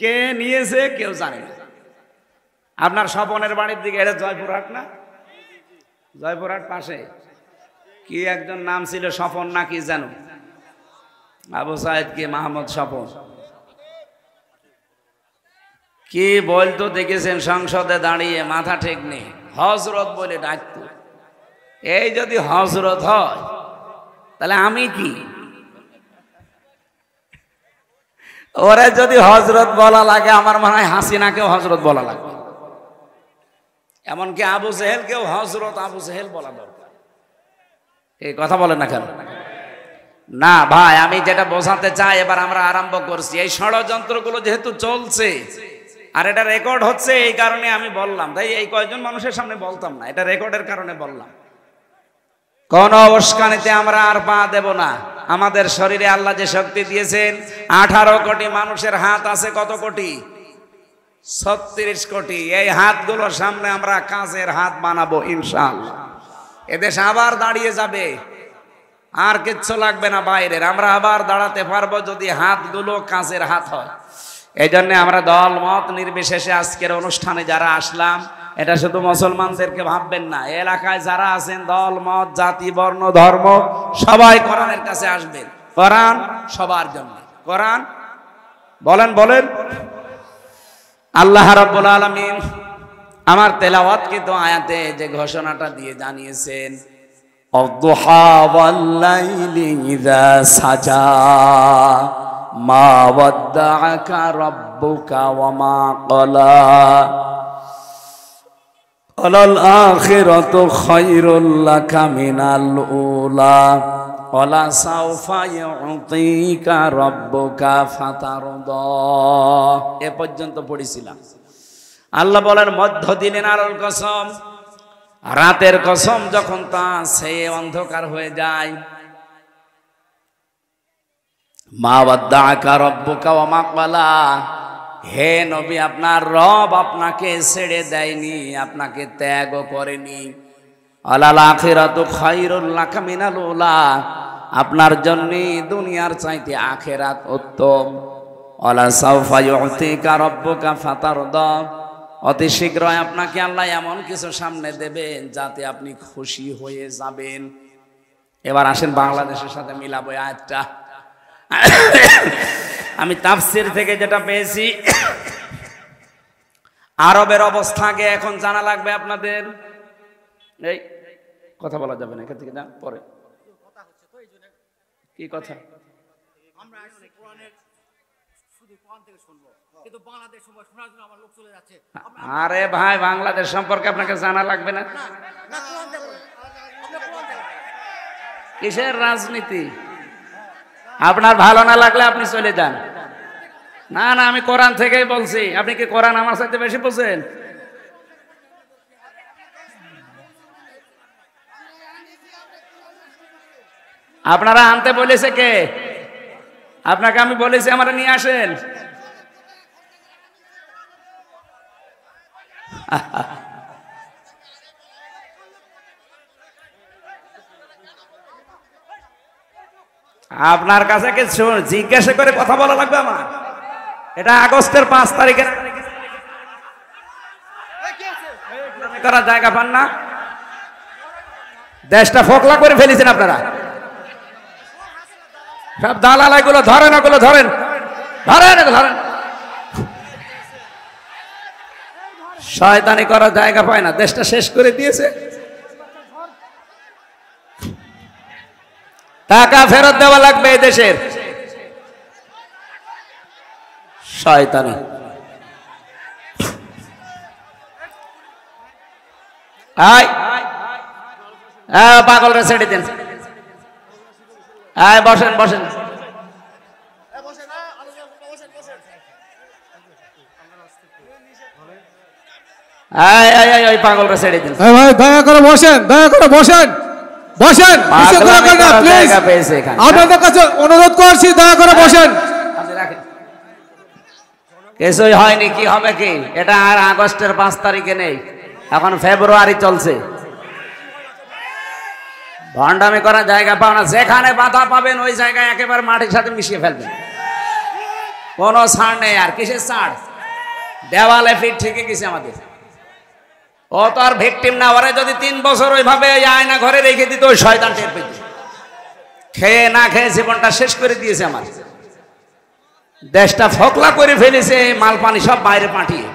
কে নিয়েছে কেউ জানে না। আপনার স্বপনের বাড়ির দিকে, এটা জয়পুরহাট না? জয়পুরহাট পাশে কি একজন নাম ছিল, স্বপন না কি জানো? আবু সাইদ কি মাহমুদ স্বপন কি বলতো দেখেছেন? সংসদে দাঁড়িয়ে, মাথা ঠিক নেই, হজরত বলে ডাকতো। এই যদি হজরত হয় তাহলে আমি কি? ওরা যদি হজরত বলা লাগে, আমার মনে হয় হাসিনাকেও হজরত বলা লাগবে। এমনকি আবু জেহেলকেও হজরত আবু জেহেল বলা দরকার। এই কথা বলেন না কেন? না ভাই, আমি যেটা বোঝাতে চাই, এবার আমরা আরম্ভ করছি। এই ষড়যন্ত্রগুলো যেহেতু চলছে আর এটা রেকর্ড হচ্ছে, এই কারণে আমি বললাম। তাই এই কয়েকজন মানুষের সামনে বলতাম না, এটা রেকর্ডের কারণে বললাম। কোন উস্কানিতে আমরা আর পা দেব না। আমাদের শরীরে আল্লাহ যে শক্তি দিয়েছেন, 18 কোটি মানুষের হাত আছে। কত কোটি? 36 কোটি। এই হাতগুলোর সামনে আমরা কাজের হাত বানাবো ইনশাআল্লাহ। এদেশ আবার দাঁড়িয়ে যাবে, আর কিচ্ছু লাগবে না বাইরের। আমরা আবার দাঁড়াতে পারবো যদি হাতগুলো কাজের হাত হয়। এই জন্য আমরা দল মত নির্বিশেষে আজকের অনুষ্ঠানে যারা আসলাম, এটা শুধু মুসলমানদেরকে ভাববেন না, এলাকায় যারা আছেন দল মত জাতি বর্ণ ধর্ম সবাই কোরআনের কাছে আসবেন। কোরআন সবার জন্য। কোরআন বলেন বলেন। আল্লাহ রাব্বুল আলামিন আমার তেলাওয়াতকৃত আয়াতে যে ঘোষণাটা দিয়ে জানিয়েছেন, আদ-দুহা ওয়াল-লাইলি ইযা সাজা মা ওয়াদ্দাআকা রাব্বুকা ওয়া মা ক্বালা ওয়ালাল আখিরাতু খায়রুল লাকা মিনাল উলা ওয়ালা সাওফা ইউতিকা রাব্বুকা ফাতারদা। এ পর্যন্ত পড়েছিলাম। আল্লাহ বলেন মধ্য দিনের আলোর কসম, রাতের কসম, যখন তা সে অন্ধকার হয়ে যায়। মা ওয়াদ্দাআকা রাব্বুকা ওয়া মা ক্বালা, হে নবী আপনার রব আপনাকে ছেড়ে দেয়নি, আপনাকে ত্যাগও করেনি। আলাল আখিরাতু খায়রুল লাকা মিনাল উলা, আপনার জন্য দুনিয়ার চাইতে আখিরাত উত্তম। ওয়ালা সাওফা ইউতিকা রাব্বুকা ফাতারদা, অতি শীঘ্রই আপনাকে আল্লাহ এমন কিছু সামনে দেবেন যাতে আপনি খুশি হয়ে যাবেন। এবার আসেন বাংলাদেশের সাথে মিলাবো আয়াতটা। আমি তাফসীর থেকে যেটা পেয়েছি, আরবের অবস্থা আগে এখন জানা লাগবে আপনাদের। এই কথা বলা যাবে না, এখান থেকে যান পরে। কি কথা? আরে ভাই, বাংলাদেশ সম্পর্কে আপনাকে জানা লাগবে না? কিসের রাজনীতি? আপনার ভালো না লাগলে আপনি চলে যান। না না, আমি কোরআন থেকেই বলছি। আপনি কি কোরআন আমার সাথে বেশি বোঝেন? আপনারা আনতে বলেছে কে? আপনাকে আমি বলেছি আমরা নিয়ে আসেন। আপনার কাছে কি জিজ্ঞাসা করে কথা বলা লাগবে আমার? এটা আগস্টের 5 তারিখে করার জায়গা পান না? দেশটা ফোকলা করে ফেলেছেন আপনারা। সব দালাল এগুলো ধরেন, ওগুলো ধরেন, ধরেন, ধরেন। শয়তানি করার জায়গা পায় না, দেশটা শেষ করে দিয়েছে। টাকা ফেরত দেওয়া লাগবে এই দেশের। শয়তানি। পাগলরা ছেড়ে দেন। বসেন বসেন। পাগলরা ছেড়ে দিন। ভাই দয়া করে বসেন, দয়া করে বসেন, বসেন। আপনাদের কাছে অনুরোধ করছি, দয়া করে বসেন। কিছুই হয়নি, কি হবে কি? এটা আর আগস্টের 5 তারিখে নেই, এখন ফেব্রুয়ারি চলছে। ভণ্ডামি করার জায়গা পাও না। যেখানে বাধা পাবেন ওই জায়গায় একেবারে মাটির সাথে মিশিয়ে ফেলবেন। কোনো ছাড় নেই। আর কিসের ছাড়? দেওয়ালে ফিট ঠিকই গেছে আমাদের। ও তো আর ভিকটিম না। ওরে যদি 3 বছর ওইভাবে আয়না ঘরে রেখে দিত, ওই শয়তান টের পেত। খেয়ে না খেয়ে জীবনটা শেষ করে দিয়েছে আমার। দেশটা ফোকলা করে ফেলেছে, মাল পানি সব বাইরে পাঠিয়ে।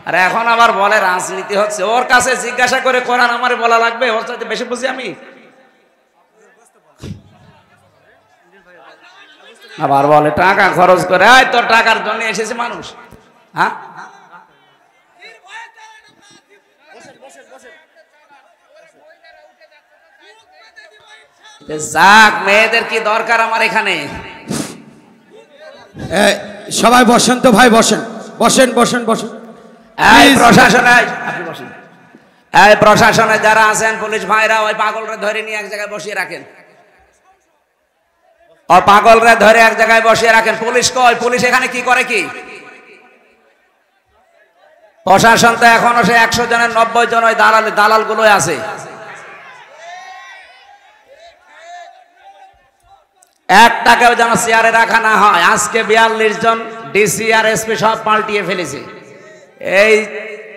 আর এখন আবার বলে রাজনীতি হচ্ছে। ওর কাছে জিজ্ঞাসা করে কোরআন আমারে বলা লাগবে? ওর সাথে বেশি বুঝি আমি? আবার বলে টাকা খরচ করে। তোর টাকার জন্য এসেছে মানুষ। হ্যাঁ, যাক, মেয়েদের কি দরকার আমার এখানে? সবাই বসেন তো ভাই, বসেন বসেন বসেন বসেন। প্রশাসনে যারা আছেন, পুলিশ ভাইরা, ওই পাগলরা ধরে নিয়ে এক জায়গায় বসিয়ে রাখেন। ও পাগলরা ধরে এক জায়গায় বসিয়ে রাখেন। পুলিশ কই? পুলিশ এখানে কি করে? কি প্রশাসন তো এখনো সে 100 জনের 90 জন ওই দালাল গুলো আছে। একটাকেও যেন চেয়ারে রাখা না হয়। আজকে 42 জন ডিসি আর এসপি সব পাল্টিয়ে ফেলেছে। এই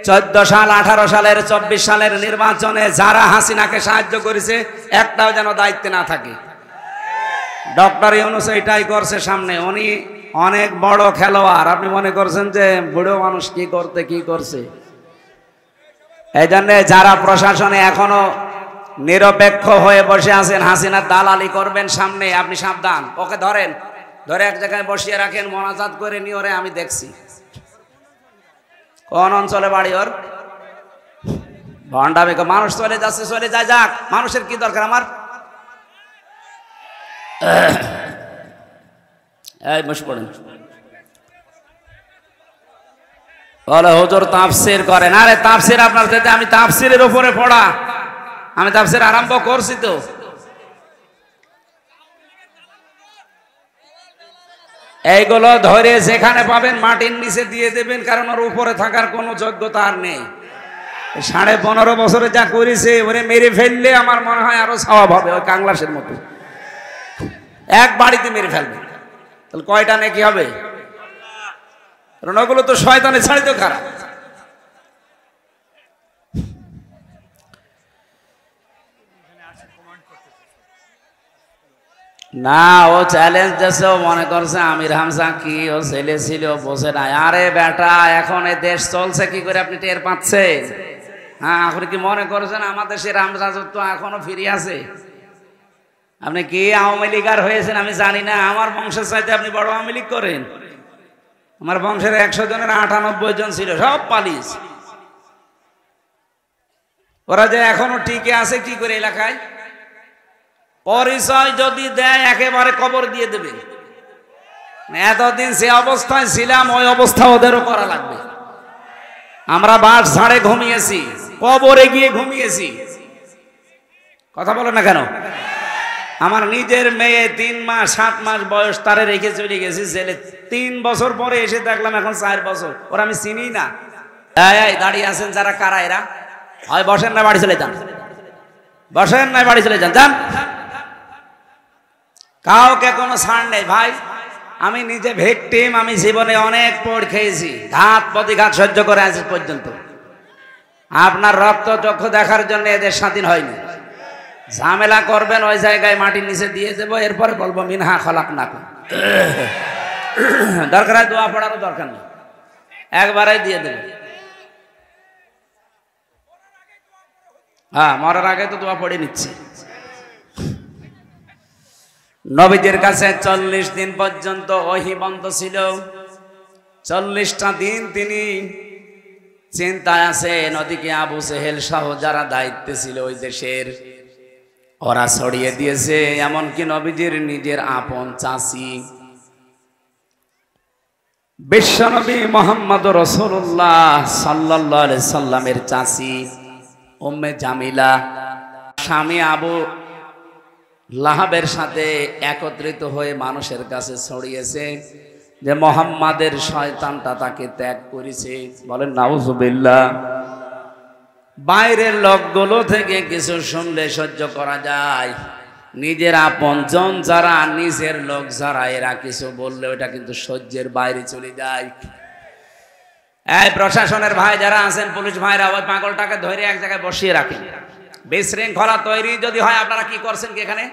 14 সাল, 18 সালের, 24 সালের নির্বাচনে যারা হাসিনাকে সাহায্য করেছে, একটাও যেন দায়িত্বে না থাকে। ডক্টর ইউনূস এটাই করছে সামনে। উনি অনেক বড় খেলোয়াড়। আপনি মনে করছেন যে বুড়ো মানুষ কি করছে? এই জন্য যারা প্রশাসনে এখনো নিরপেক্ষ হয়ে বসে আছেন, হাসিনার দালালি করবেন সামনে, আপনি সাবধান। ওকে ধরেন, ধরে এক জায়গায় বসিয়ে রাখেন, মোনাজাত করে নিয়ে। ওরে আমি দেখছি কোন অঞ্চলে বাড়ি ওর। ভণ্ডামি। মানুষ চলে যাচ্ছে, চলে যায়, যাক। মানুষের কি দরকার আমার? এই বসে পড়েন। বলে হুজুর তাফসীর করেন। আরে তাফসীর আপনার সাথে, আমি তাফসীরের উপরে পড়া, আমি তাফসীর আরম্ভ করছি তো। এইগুলো ধরে যেখানে পাবেন মাটির নিচে দিয়ে দেবেন, কারণ ওর উপরে থাকার কোনো যোগ্যতা আর নেই। 15.5 বছরে যা করেছে, ওরে মেরে ফেললে আমার মনে হয় আরো সওয়াব হবে। ওই কাংলাসের মতো এক বাড়িতে মেরে ফেলবে, তাহলে কয়টা নেকি হবে? কারণ ওগুলো তো শয়তানের ছাড়িত খারাপ। না, ও চ্যালেঞ্জ দিয়েছে, ও মনে করছে আমির হামজা কি ও ছেলে ছিল বসে নাই। আরে বেটা, এখন এই দেশ চলছে কি করে আপনি টের পাচ্ছেন? হ্যাঁ, আপনি কি মনে করছেন আমাদের সে রামরাজত্ব এখনো ফিরে আছে? আপনি কি আওয়ামী লীগার হয়েছেন আমি জানি না, আমার বংশের চাইতে আপনি বড় আওয়ামী লীগ করেন। আমার বংশের 100 জনের 98 জন ছিল, সব পালিস। ওরা যে এখনো টিকে আছে কি করে এলাকায়? পরিচয় যদি দেয় একেবারে কবর দিয়ে দেবে। এতদিন যে অবস্থায় ছিলাম ওই অবস্থা ওদেরও করা লাগবে। আমরা বাস ঝাড়ে ঘুমিয়েছি, কবরে গিয়ে ঘুমিয়েছি। কথা বলো না কেন? আমার নিজের মেয়ে 3 মাস 7 মাস বয়স, তারে রেখে চলে গেছি জেলে। 3 বছর পরে এসে দেখলাম এখন 4 বছর, ওরা আমি চিনি না। এই দাঁড়িয়ে আছেন যারা, কারা এরা? হয় বসেন না বাড়ি চলে যান, বসেন না বাড়ি চলে যান, যান। কাউকে কোনো ছাড় নেই ভাই। আমি নিজে ভিকটিম, আমি জীবনে অনেক পড় খেয়েছি, ঘাত প্রতিঘাত সহ্য করে আজ পর্যন্ত। আপনার রক্ত চক্ষু দেখার জন্য এদের স্বাধীন হয়নি। ঝামেলা করবেন ওই জায়গায় মাটির নিচে দিয়ে দেবো, এরপরে বলবো মিনহা খলাকনাকুম। দরকার হয় দোয়া পড়ারও দরকার নেই, একবারেই দিয়ে দেবে। হ্যাঁ, মরার আগে তো দোয়া পড়ে নিচ্ছে। নবীদের কাছে 40 দিন পর্যন্ত ওহী বন্ধ ছিল। 40টা দিন তিনি চিন্তায় আছেন। ওদিকে আবু সেহেল সহ যারা দায়িত্বে ছিল ওই দেশের, ওরা ছড়িয়ে দিয়েছে। এমনকি নবীজির নিজের আপন চাচি বিশ্বনবী মুহাম্মদ রাসূলুল্লাহ সাল্লাল্লাহু আলাইহি সাল্লামের চাচি উম্মে জামিলা স্বামী আবু লাহাবের সাথে একত্রিত হয়ে মানুষের কাছে ছড়িয়েছে যে মুহাম্মাদের শয়তানটা তাকে ত্যাগ করেছে। বলেন নাউজুবিল্লাহ। বাইরের লোকগুলো থেকে কিছু শুনলে সহ্য করা যায়, নিজের আপনজন যারা, নিজের লোক যারা, এরা কিছু বললে ওটা কিন্তু সহ্যের বাইরে চলে যায়। এই প্রশাসনের ভাই যারা আছেন, পুলিশ ভাইরা, ওই পাগলটাকে ধরে এক জায়গায় বসিয়ে রাখেন। বিশৃঙ্খলা তৈরি যদি হয়, আপনারা কি করছেন কি এখানে?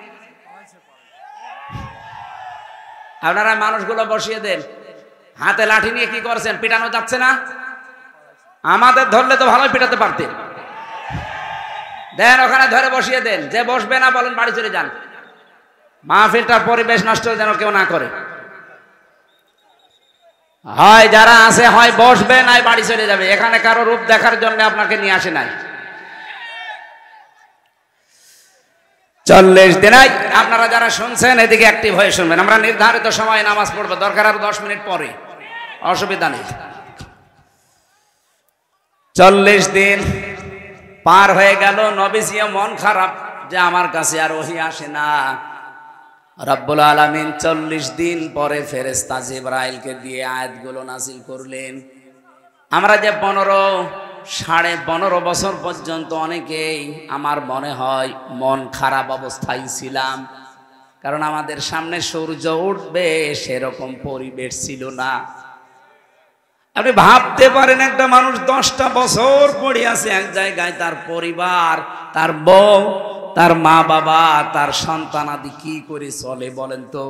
আপনারা মানুষগুলো বসিয়ে দেন। হাতে লাঠি নিয়ে কি করছেন? পিটানো যাচ্ছে না? আমাদের ধরলে তো ভালোই পিটাতে পারতেন। দেন ওখানে ধরে বসিয়ে দেন। যে বসবে না বলেন বাড়ি চলে যান। মাহফিলটার পরিবেশ নষ্ট যেন কেউ না করে। হয় যারা আছে হয় বসবে, নাই বাড়ি চলে যাবে। এখানে কারো রূপ দেখার জন্য আপনাকে নিয়ে আসে নাই। 40 দিনাই আপনারা যারা শুনছেন এদিকে অ্যাক্টিভ হয়ে শুনবেন। আমরা নির্ধারিত সময়ে নামাজ পড়বো, দরকার আর 10 মিনিট পরে, অসুবিধা নেই। 40 দিন পার হয়ে গেল। নবীজিও মন খারাপ যে আমার কাছে আর ওহী আসে না। রব্বুল আলামিন 40 দিন পরে ফেরেশতা জিবরাইলকে দিয়ে আয়াতগুলো নাযিল করলেন। আমরা যে 15.5 বছর পর্যন্ত অনেকেই আমার মনে হয় মন খারাপ অবস্থায় ছিলাম, কারণ আমাদের সামনে সূর্য উঠবে সেরকম পরিবেশ ছিল না। আপনি ভাবতে পারেন একটা মানুষ 10টা বছর পড়ে আছে এক জায়গায়, তার পরিবার, তার বউ, তার মা বাবা, তার সন্তানাদি কি করে চলে বলেন তো?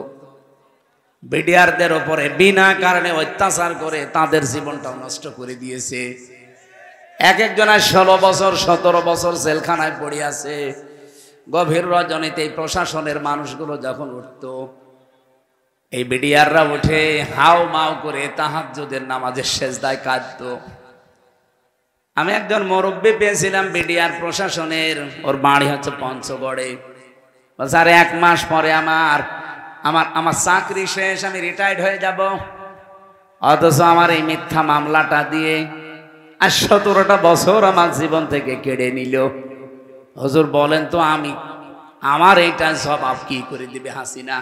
বিডিআরদের ওপরে বিনা কারণে অত্যাচার করে তাদের জীবনটাও নষ্ট করে দিয়েছে। এক একজনের 16 বছর 17 বছর জেলখানায় পড়ে আছে। গভীর রজনীতে এই প্রশাসনের মানুষগুলো যখন উঠতো, এই বিডিআররা উঠে হাও মাও করে তাহাজ্জুদের নামাজের সেজদায় কাঁদতো। আমি একজন মুরব্বী পেয়েছিলাম বিডিআর প্রশাসনের, ওর বাড়ি হচ্ছে পঞ্চগড়ে। বলছে আরে 1 মাস পরে আমার চাকরি শেষ, আমি রিটায়ার্ড হয়ে যাব, অথচ আমার এই মিথ্যা মামলাটা দিয়ে আর 17টা বছর আমার জীবন থেকে কেড়ে নিল। হুজুর বলেন তো আমার এইটা জবাব কি করে দিবে হাসিনা?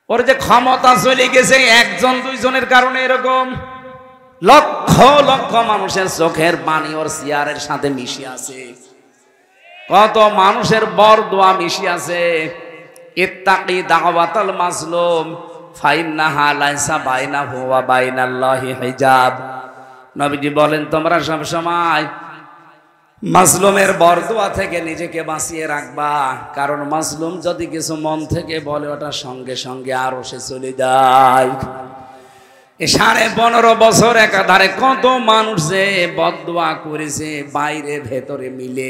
ওর যে ক্ষমতা চলে গেছে 1 জন 2 জনের কারণে, এরকম লক্ষ লক্ষ মানুষের চোখের পানি ওর চেয়ারের সাথে মিশে আছে। কত মানুষের বরদোয়া মিশে আছে। ইত্তাকি দাওয়াতাল মাজলুম ফাইন্নাহা লাইসা বাইনাহু ওয়া বাইনাল্লাহি হিজাব। নবীজি বলেন তোমরা সব সময় মাজলুমের বরদোয়া থেকে নিজেকে বাঁচিয়ে রাখবা, কারণ মাজলুম যদি কিছু মন থেকে বলে ওটা সঙ্গে সঙ্গে আরো সে চলে যায়। 15.5 বছর একাধারে কত মানুষ যে বদদোয়া করেছে বাইরে ভেতরে মিলে,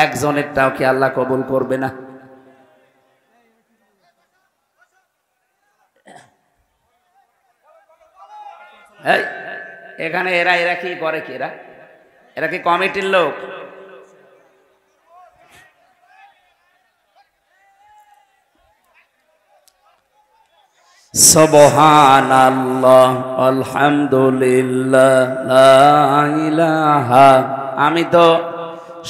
একজনেরটাও কি আল্লাহ কবুল করবে না? এখানে এরা কি করে? কি এরা কি কমিটির লোক? সুবহানাল্লাহ আলহামদুলিল্লাহ লা ইলাহা। আমি তো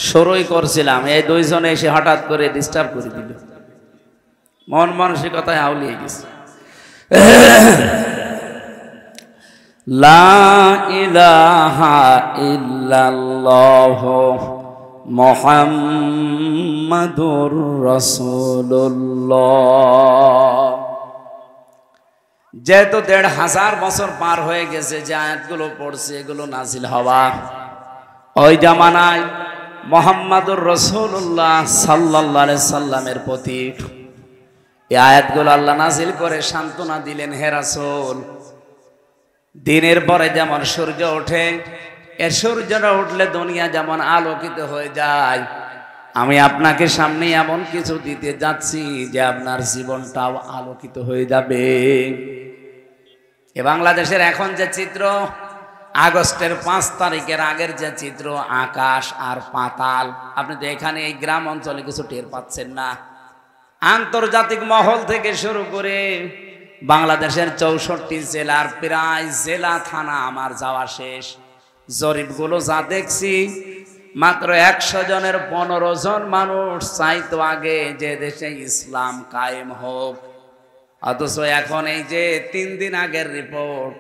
শুরুই করছিলাম, এই দুইজনে এসে হঠাৎ করে ডিস্টার্ব করে দিল, মন মানসিকতায় আউলিয়ে গেছে। লা ইলাহা ইল্লাল্লাহ মুহাম্মাদুর রাসূলুল্লাহ। যেহেতু 1500 বছর পার হয়ে গেছে, যে আয়াতগুলো পড়ছে এগুলো নাজিল হওয়া ওই জামানায় মুহাম্মাদুর রাসূলুল্লাহ সাল্লাল্লাহু আলাইহি সাল্লামের প্রতি এই আয়াতগুলো আল্লাহ নাজিল করে সান্ত্বনা দিলেন, হে রাসূল, দিনের পরে যেমন সূর্য ওঠে, এর সূর্যটা উঠলে দুনিয়া যেমন আলোকিত হয়ে যায়, আমি আপনাকে সামনে এমন কিছু দিতে যাচ্ছি যে আপনার জীবনটাও আলোকিত হয়ে যাবে। এ বাংলাদেশের এখন যে চিত্র, আগস্টের 5 তারিখের আগের যে চিত্র, আকাশ আর পাতাল। আপনি তো এখানে এই গ্রাম অঞ্চলে কিছু টের পাচ্ছেন না। আন্তর্জাতিক মহল থেকে শুরু করে বাংলাদেশের 64 জেলার প্রায় জেলা থানা আমার যাওয়া শেষ। জরিপগুলো যা দেখছি, মাত্র 100 জনের 15 জন মানুষ চাইতো আগে যে দেশে ইসলাম কায়েম হোক, অথচ এখন এই যে 3 দিন আগের রিপোর্ট,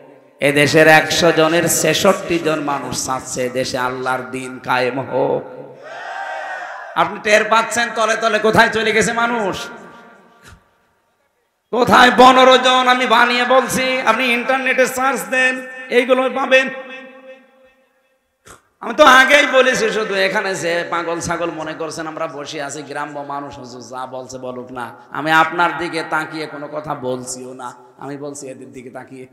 এ দেশের 100 জনের 66 জন মানুষ চাচ্ছে দেশে আল্লাহর দিন কায়েম হোক। আপনি টের পাচ্ছেন তলে তলে কোথায় চলে গেছে মানুষ? কোথায়? 15 জন আমি বানিয়ে বলছি, আপনি ইন্টারনেটে সার্চ দেন, এইগুলো পাবেন। আমি তো আগেই বলেছি, শুধু এখানে যে পাগল ছাগল মনে করছেন আমরা বসে আছি, গ্রাম্য মানুষ যা বলছে বলুক না, আমি আপনার দিকে তাকিয়ে কোনো কথা বলছিও না, আমি বলছি এদের দিকে তাকিয়ে।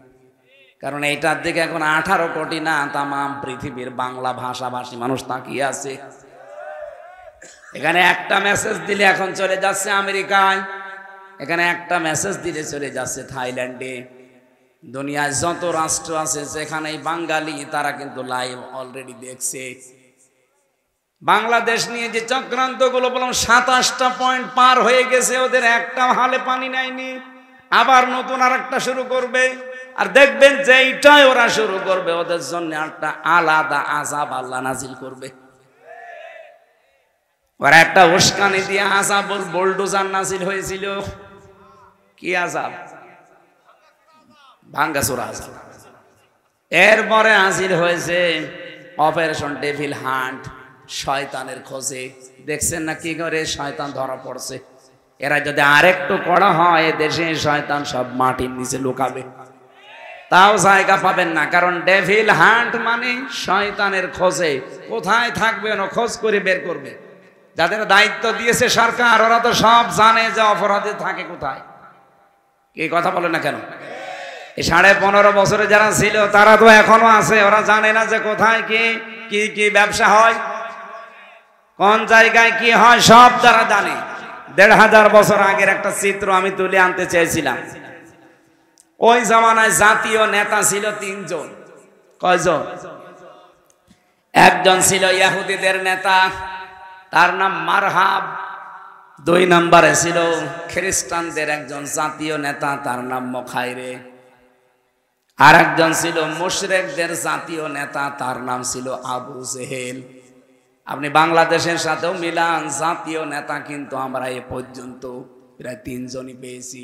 কারণ এইটার দিকে এখন 18 কোটি না, তামাম পৃথিবীর বাংলা ভাষাভাষী মানুষ তাকিয়ে আছে। এখানে একটা মেসেজ দিলে এখন চলে যাচ্ছে আমেরিকায়, এখানে একটা মেসেজ দিলে চলে যাচ্ছে থাইল্যান্ডে। দুনিয়ায় যত রাষ্ট্র আছে যেখানে বাঙালি, তারা কিন্তু লাইভ অলরেডি দেখছে। বাংলাদেশ নিয়ে যে চক্রান্ত গুলো বললাম, 27টা পয়েন্ট পার হয়ে গেছে, ওদের একটা হালে পানি নেয়নি, আবার নতুন আর একটা শুরু করবে। আর দেখবেন যে এইটাই ওরা শুরু করবে, ওদের জন্য একটা আলাদা আযাব আল্লাহ নাজিল করবে। ওরা একটা উস্কানি দিয়ে আযাব বুলডোজার নাজিল হয়েছিল। কি আযাব? ভাঙ্গাচোরা আযাব। এরপরে নাজিল হয়েছে অপারেশন ডেভিল হান্ট, শয়তানের খোঁজে। দেখছেন না কি করে শয়তান ধরা পড়ছে? এরা যদি আরেকটু কড়া হয়, দেশে শয়তান সব মাটির নিচে লুকাবে, তাও জায়গা পাবেন না। কারণ ডেভিল হান্ট মানে শয়তানের খোঁজে, কোথায় থাকবে ওরা খোঁজ করে বের করবে। যাদের দায়িত্ব দিয়েছে সরকার, ওরা তো সব জানে যে অপরাধী থাকে কোথায়। কি কথা বলে না কেন? এই 15.5 বছরে যারা ছিল তারা তো এখনো আছে, ওরা জানে না যে কোথায় কি কি কি ব্যবসা হয়, কোন জায়গায় কি হয়, সব তারা জানে। 1500 বছর আগের একটা চিত্র আমি তুলে আনতে চেয়েছিলাম। ওই জামানায় জাতীয় নেতা ছিল 3 জন। কয়জন? একজন ছিল ইহুদিদের নেতা, তার নাম মারহাব। 2 নম্বরে ছিল খ্রিস্টানদের একজন জাতীয় নেতা, তার নাম মুখাইরে। আর একজন ছিল মুশরিকদের জাতীয় নেতা, তার নাম ছিল আবু জেহেল। আপনি বাংলাদেশের সাথেও মিলান, জাতীয় নেতা কিন্তু আমরা এ পর্যন্ত প্রায় 3 জনই পেয়েছি।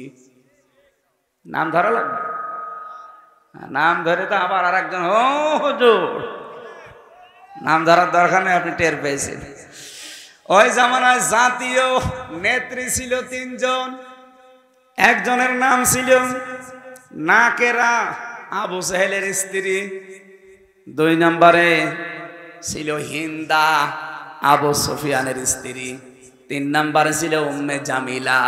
নাম ধরা লাগবে, নাম ধরে তো আবার আর একজন, ও হুজুর, নাম ধরার দরকার নেই, আপনি টের পেয়েছেন। ওই জামানায় জাতীয় নেত্রী ছিল 3 জন। একজনের নাম ছিল নাকেরা, আবু জেহেলের স্ত্রী। 2 নম্বরে ছিল হিন্দা, আবু সুফিয়ানের স্ত্রী, 3 নম্বরে ছিল উম্মে জামিলা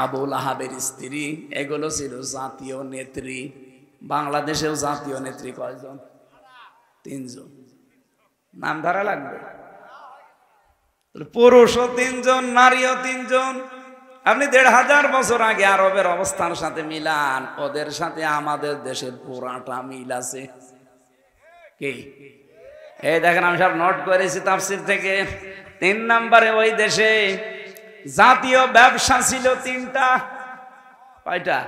আবু লাহাবের স্ত্রী। এগুলো ছিল জাতীয় নেত্রী। বাংলাদেশেও জাতীয় নেত্রী কয়জন? 3 জন। নাম ধরা লাগবে। পুরুষও 3 জন, নারীও 3 জন। আপনি 1500 বছর আগে আরবের অবস্থার সাথে মিলান, ওদের সাথে আমাদের দেশের পুরাটা মিল আছে। কি এই দেখেন, আমি সব নোট করেছি তাফসীর থেকে। 3 নম্বরে ওই দেশে জাতীয় ব্যবসা ছিল 3টা। কয়টা?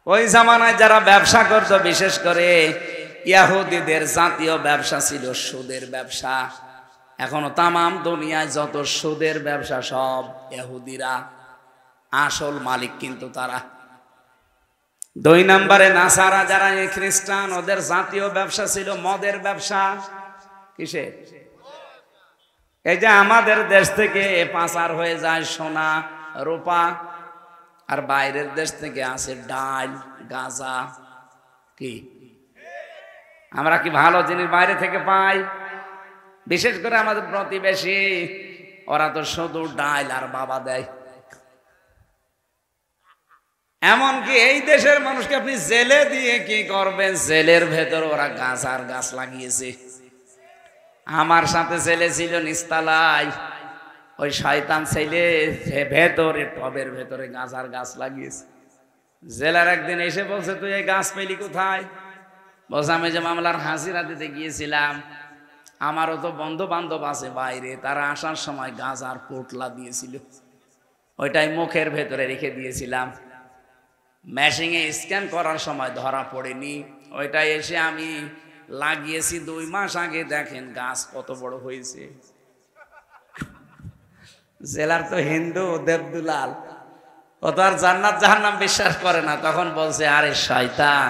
ওই জামানায় যারা ব্যবসা করতো, বিশেষ করে ইহুদিদের জাতীয় ব্যবসা ছিল সুদের ব্যবসা। এখনো তামাম দুনিয়ায় যত সুদের ব্যবসা সব ইহুদিরা, আসল মালিক কিন্তু তারা। 2 নম্বরে নাসারা যারা খ্রিস্টান, ওদের জাতীয় ব্যবসা ছিল মদের ব্যবসা। কিসে? এই যে আমাদের দেশ থেকে পাচার হয়ে যায় সোনা রূপা, আর বাইরের দেশ থেকে আসে ডাল গাঁজা। কি আমরা কি ভালো জিনিস বাইরে থেকে পাই? বিশেষ করে আমাদের প্রতিবেশী, ওরা তো শুধু ডাল আর বাবা দেয়। এমনকি এই দেশের মানুষকে আপনি জেলে দিয়ে কি করবেন? জেলের ভেতর ওরা গাঁজার গাছ লাগিয়েছে। আমার সাথে ছেলে ছিল নিস্তালায়, ওই শয়তান ছেলে ভেতরে টবের ভেতরে গাঁজার গাছ লাগিয়েছে। জেলার একদিন এসে বলছে, তুই এই গাছ পেলি কোথায়? বলছে, আমি যে মামলার হাজিরা দিতে গিয়েছিলাম, আমারও তো বন্ধু বান্ধব আছে বাইরে, তারা আসার সময় গাঁজার পোটলা দিয়েছিল, ওইটাই মুখের ভেতরে রেখে দিয়েছিলাম। মেশিনে স্ক্যান করার সময় ধরা পড়েনি, ওইটাই এসে আমি লাগিয়েছি 2 মাস আগে। দেখেন গাছ কত বড় হয়েছে। জেলার তো হিন্দু দেবদুলাল, ও তো আর জান্নাত জাহান্নাম বিশ্বাস করে না। তখন বলছে, আরে শয়তান,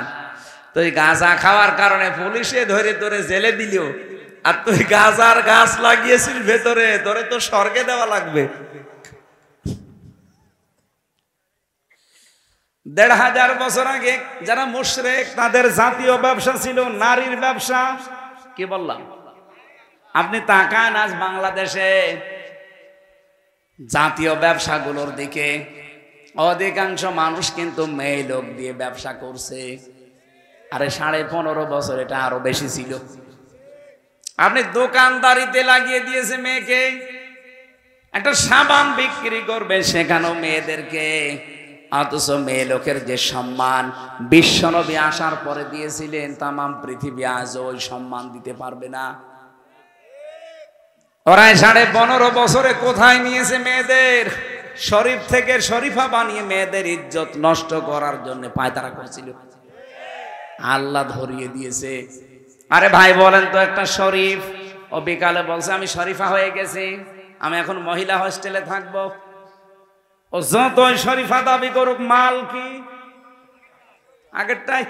তুই গাঁজা খাওয়ার কারণে পুলিশে ধরে তোরে জেলে দিল, আর তুই গাঁজার গাছ লাগিয়েছিস ভেতরে, তোরে তো স্বর্গে দেওয়া লাগবে। 1500 বছর আগে যারা মুশরিক, তাদের জাতীয় ব্যবসা ছিল নারীর ব্যবসা। কি বললাম? আপনি তাকান আজ বাংলাদেশে জাতীয় ব্যবসাগুলোর দিকে, অধিকাংশ মানুষ কিন্তু মেয়ে লোক দিয়ে ব্যবসা করছে। আরে 15.5 বছর এটা আরো বেশি ছিল। আপনি দোকানদারিতে লাগিয়ে দিয়েছে মেয়েকে, একটা সাবান বিক্রি করবে সেখানেও মেয়েদেরকে। অথচ মেয়ে লোকের যে সম্মান বিশ্বনবী আসার পরে দিয়েছিলেন, তামাম পৃথিবী আজ ওই সম্মান দিতে পারবে না। ওরা 15.5 বছরে কোথায় নিয়েছে মেয়েদের? শরীফ থেকে শরীফা বানিয়ে মেয়েদের ইজ্জত নষ্ট করার জন্য পায়তারা করছিল। আল্লাহ ধরিয়ে দিয়েছে। আরে ভাই বলেন তো, একটা শরীফ ও বিকালে বলছে, আমি শরীফা হয়ে গেছি, আমি এখন মহিলা হোস্টেলে থাকবো। ও যতই শরীফা দাবি করুক, মাল কি আগেরটাই।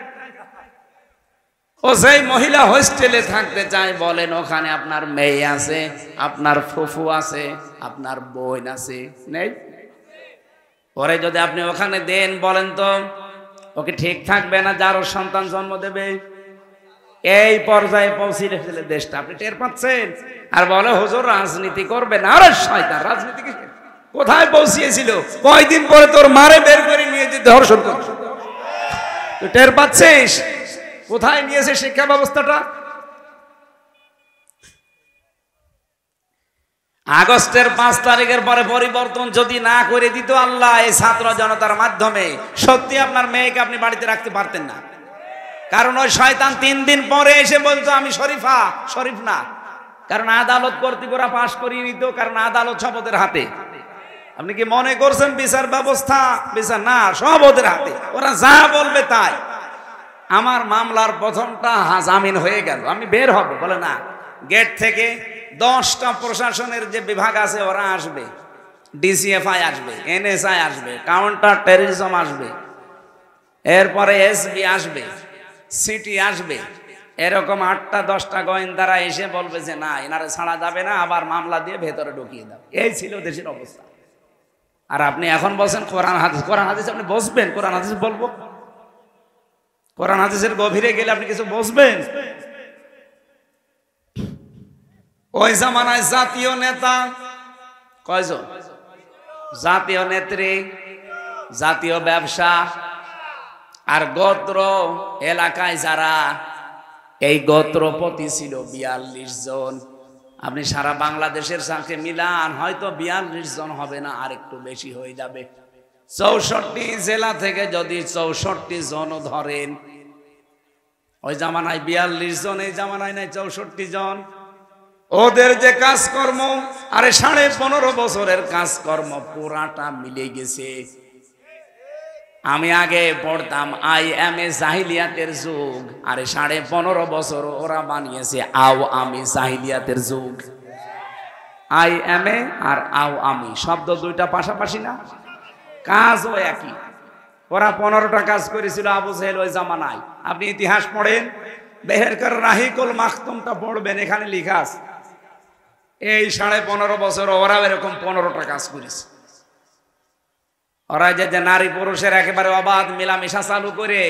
ও সেই মহিলা হোস্টেলে থাকতে চায়, বলেন ওখানে আপনার মেয়ে আছে, আপনার ফুফু আছে, আপনার বোন আছে, নেই? পরে যদি আপনি ওখানে দেন, বলেন তো ওকে ঠিক থাকবে না যার সন্তান জন্ম দেবে? এই পর্যায়ে পৌঁছে রেখেছিল দেশটা, আপনি টের পাচ্ছেন? আর বলে হুজুর রাজনীতি করবে না। আরে শয়তান, রাজনীতি কি কোথায় পৌঁছিয়েছিল? কয়দিন পরে তোর মারে বের করে নিয়ে যেতে ধর্ষণ কর। তুই টের পাচ্ছিস কোথায় নিয়েছে শিক্ষা ব্যবস্থাটা? আগস্টের 5 তারিখের পরে পরিবর্তন যদি না করে দিত আল্লাহ এই ছাত্র জনতার মাধ্যমে, সত্যি আপনার মেয়েকে আপনি বাড়িতে রাখতে পারতেন না। কারণ ওই শয়তান 3 দিন পরে এসে বলতো আমি শরীফা, শরীফ না। কারণ আদালত কর্তৃপক্ষ পাশ করিয়ে নিত, কারণ আদালত সব ওদের হাতে। আপনি কি মনে করছেন বিচার ব্যবস্থা? বিচার না, সব ওদের হাতে, ওরা যা বলবে তাই। আমার মামলার প্রথমটা জামিন হয়ে গেল, আমি বের হব, বলে না। গেট থেকে 10টা প্রশাসনের যে বিভাগ আছে ওরা আসবে, ডিসিএফআই আসবে, এনএসআই আসবে, কাউন্টার টেররিজম আসবে, এরপরে এসবি আসবে, সিটি আসবে, এরকম 8টা 10টা গোয়েন্দারা এসে বলবে যে না, এনারে ছাড়া যাবে না, আবার মামলা দিয়ে ভেতরে ঢুকিয়ে দাও। এই ছিল দেশের অবস্থা। আর আপনি এখন বলছেন কোরআন হাদিস, কোরআন হাদিস আপনি বসবেন? কোরআন হাদিস বলবো? কোরআন হাদিসের গভীরে গেলে আপনি কিছু বসবেন? ওই জামানায় জাতীয় নেতা কয়জন? জাতীয় নেত্রী, জাতীয় ব্যবসা আর গোত্র এলাকায় যারা, এই গোত্রপতি ছিল 42 জন। আপনি সারা বাংলাদেশের সাথে মিলান, হয়তো 42 জন হবে না, আর একটু বেশি হয়ে যাবে। 64 জেলা থেকে যদি 64 জন ধরেন, ওই জামানায় 42 জন, এই জামানায় নাই 64 জন। ওদের যে কাজকর্ম, আরে 15.5 বছরের কাজকর্ম পুরাটা মিলে গেছে। আমি আগে পড়তাম IMA জাহিলিয়াতের যুগ, আরে 15.5 বছর ওরা বানিয়েছে আওয়ামী জাহিলিয়াতের যুগ। IMA আর আওয়ামী শব্দ দুইটা পাশাপাশি না, কাজও একই। ওরা 15টা কাজ করেছিল আবু জেহেল ওই জামানায়। আপনি ইতিহাস পড়েন, বের করে রাহিকুল মাখতুমটা পড়বেন, এখানে লেখা আছে এই 15.5 বছর ওরা এরকম 15টা কাজ করেছে। ওরা যে নারী পুরুষের একেবারে অবাধ মিলামেশা চালু করে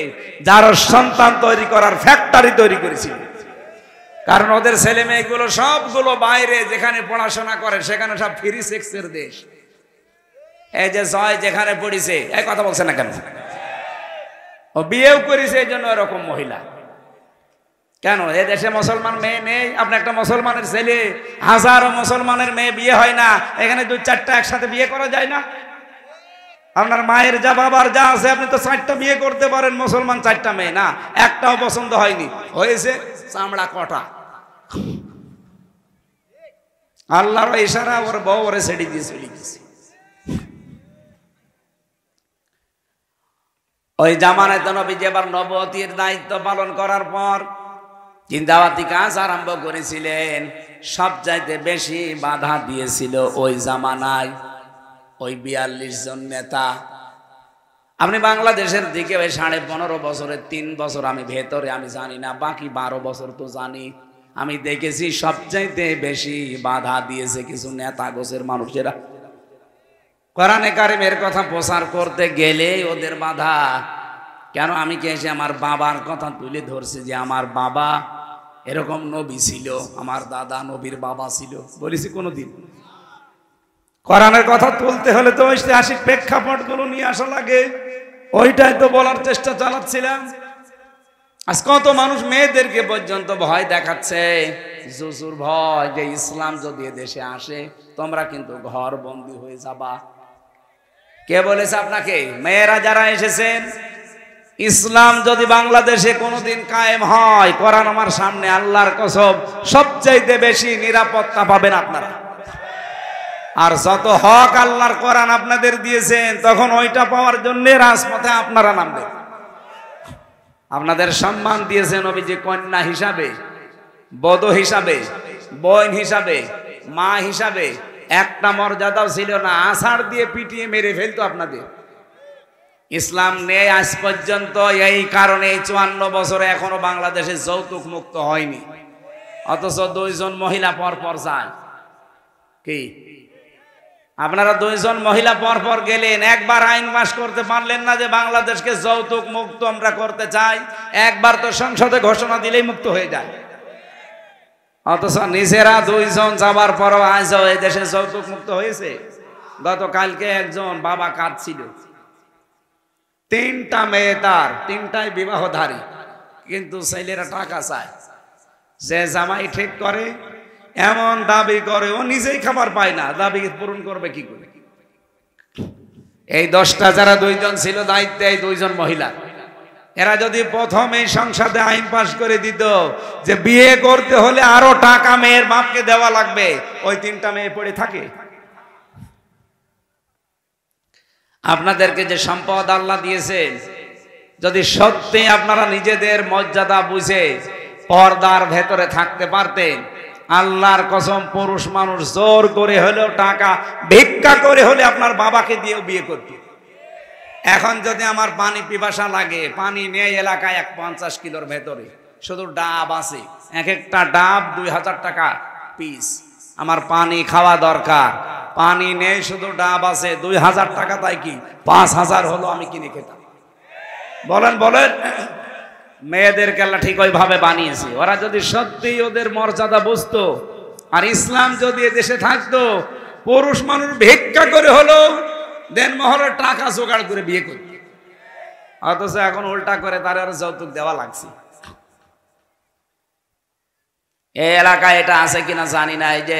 যার সন্তান তৈরি করার ফ্যাক্টরি তৈরি করেছিল। কারণ ওদের ছেলে মেয়েগুলো সবগুলো বাইরে যেখানে পড়াশোনা করে সেখানে সব ফ্রি সেক্সের দেশ। এই যে জয় যেখানে পড়িছে, এই কথা বলছে না কেন? ও বিয়েও করেছে, এই জন্য এরকম মহিলা। কেন এ দেশে মুসলমান মেয়ে নেই? আপনি একটা মুসলমানের ছেলে, হাজারো মুসলমানের মেয়ে বিয়ে হয় না, এখানে 2-4টা একসাথে বিয়ে করা যায় না? আপনার মায়ের যা বাবার যা আছে, আপনি তো 4টা বিয়ে করতে পারেন, মুসলমান 4টা মেয়ে না, একটাও পছন্দ হয়নি, হয়েছে চামড়া কটা। আল্লাহর ইশারা, ওর বউ ওরে ছেড়ে দিয়ে চলে গেছে। ওই জামানায় তো নবীজি এবার নবুয়তের দায়িত্ব পালন করার পর জিন্দাওয়াতি কাজ আরম্ভ করেছিলেন। সবচাইতে বেশি বাধা দিয়েছিল ওই জামানায় ওই 42 জন নেতা। আপনি বাংলাদেশের দিকে ওই 15.5 বছরের 3 বছর আমি ভেতরে, আমি জানি না, বাকি 12 বছর তো জানি। আমি দেখেছি সবচাইতে বেশি বাধা দিয়েছে কিছু নেতা গোছের মানুষেরা। কোরআনে কারিমের কথা প্রচার করতে গেলে ওদের বাধা। কেন? আমি কি এসে আমার বাবার কথা তুলে ধরছি যে আমার বাবা এরকম নবী ছিল, আমার দাদা নবীর বাবা ছিল, বলেছি কোনোদিন? কোরআনের কথা তুলতে হলে তো ঐতিহাসিক প্রেক্ষাপটগুলো নিয়ে আসা লাগে, ওইটাই তো বলার চেষ্টা চালাচ্ছিলাম। আজ কত মানুষ মেয়েদেরকে পর্যন্ত ভয় দেখাচ্ছে, জুজুর ভয়, যে ইসলাম যদি দেশে আসে তোমরা কিন্তু ঘর বন্দী হয়ে যাবা। কে বলেছে আপনাকে? মেয়েরা যারা এসেছেন, ইসলাম যদি বাংলাদেশে কোনোদিন কায়েম হয়, কোরআন আমার সামনে, আল্লাহর কসম সবচাইতে বেশি নিরাপত্তা পাবেন আপনারা। আর যত হক আল্লাহর কোরআন আপনাদের দিয়েছেন, তখন ওইটা পাওয়ার জন্য রাজপথে আপনারা নামবেন। আপনাদের সম্মান দিয়েছেন নবীজি কন্যা হিসাবে, বধূ হিসাবে, বোন হিসাবে, মা হিসাবে। একটা মর্যাদাও ছিল না, আষাঢ় দিয়ে পিটিয়ে মেরে ফেলতো আপনাদের। ইসলাম নেই আজ পর্যন্ত, এই কারণে 54 বছরে এখনো বাংলাদেশে যৌতুক মুক্ত হয়নি। অথচ 2 জন মহিলা পর পর যায়। কি আপনারা 2 জন মহিলা পর পর গেলেন, একবার আইন পাস করতে পারলেন না যে বাংলাদেশকে যৌতুক মুক্ত আমরা করতে চাই? একবার তো সংসদে ঘোষণা দিলেই মুক্ত হয়ে যায়। অথচ নিজেরা 2 জন যাবার পরও আজও এই দেশে যৌতুক মুক্ত হয়েছে। গতকালকে একজন বাবা কাঁদছিল, 3টা মেয়ে, তার 3টাই বিবাহধারী, কিন্তু ছেলেরা টাকা চায়। যে জামাই ঠিক করে এমন দাবি করে, ও নিজেই খাবার পায় না, দাবি পূরণ করবে কি করে? এই 10টা যারা 2 জন ছিল দায়িত্বে, এই 2 জন মহিলা, এরা যদি প্রথমে সংসদে আইন পাস করে দিত যে বিয়ে করতে হলে আরো টাকা মেয়ের বাপকে দেওয়া লাগবে, ওই 3টা মেয়ে পড়ে থাকে। আপনাদেরকে যে সম্পদ আল্লাহ দিয়েছেন, যদি সত্যি আপনারা নিজেদের মর্যাদা বুঝে পর্দার ভেতরে থাকতে পারতেন, আল্লাহর কসম পুরুষ মানুষ জোর করে হলেও টাকা ভিক্ষা করে হলে আপনার বাবাকে দিয়েও বিয়ে করতেন। এখন যদি আমার পানি পিপাসা লাগে, পানি নেই এলাকায় 50 কিলোর ভেতরে, শুধু ডাব আছে, এক একটা ডাব 2000 টাকা পিস। আমার পানি খাওয়া দরকার, পানি নেই, শুধু ডাব আছে, 2000 টাকা, তাই কি 5000 হলো আমি কিনে খেতাম। বলেন বলেন, মেয়েদেরকে আল্লাহ ঠিক ওইভাবে বানিয়েছে। ওরা যদি সত্যি ওদের মর্যাদা বুঝতো, আর ইসলাম যদি দেশে থাকতো, পুরুষ মানুষ ভিক্ষা করে হলো দেনমহরের টাকা জোগাড় করে বিয়ে করত। অথচ এখন উল্টা করে তার আর যৌতুক দেওয়া লাগছে। এই এলাকায় এটা আছে কিনা জানি না, এই যে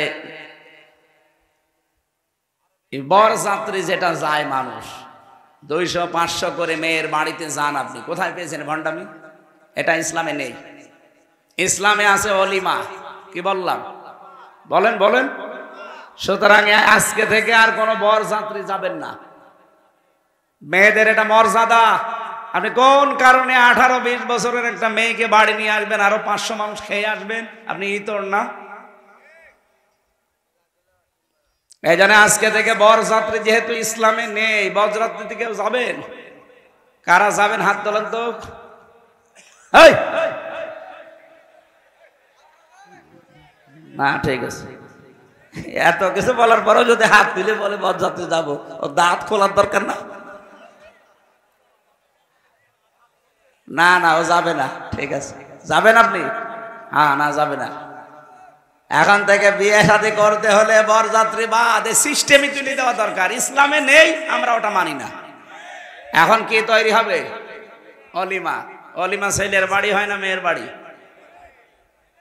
বরযাত্রী যেটা যায় মানুষ 200-500 করে মেয়ের বাড়িতে যান, আপনি কোথায় পেয়েছেন ভণ্ডামি? এটা ইসলামে নেই। ইসলামে আছে অলিমা। কি বললাম? বলেন বলেন। সুতরাং আজকে থেকে আর কোনো বরযাত্রী যাবেন না। মেয়েদের এটা মর্যাদা। আপনি কোন কারণে 18-20 বছরের একটা মেয়েকে বাড়ি নিয়ে আসবেন, আরো 500 মানুষ খেয়ে আসবেন? আপনি ইতর না? এই জন্য আজকে থেকে বরযাত্রী যেহেতু ইসলামে নেই, বরযাত্রীতে কেউ যাবেন? কারা যাবেন হাত তোলেন তো। না ঠিক আছে, এত কিছু বলার পরেও যদি হাত তুলে বলে বরযাত্রী যাবো, ও দাঁত খোলার দরকার না? না না, ও যাবে না। ঠিক আছে, যাবেন আপনি? হ্যাঁ, না যাবে না। এখন থেকে বিয়ে শাদী করতে হলে বরযাত্রী বাদ, সিস্টেমই তুলে দেওয়া দরকার। ইসলামে নেই, আমরা ওটা মানি না। এখন কি তৈরি হবে? অলিমা। অলিমা ছেলের বাড়ি হয় না মেয়ের বাড়ি?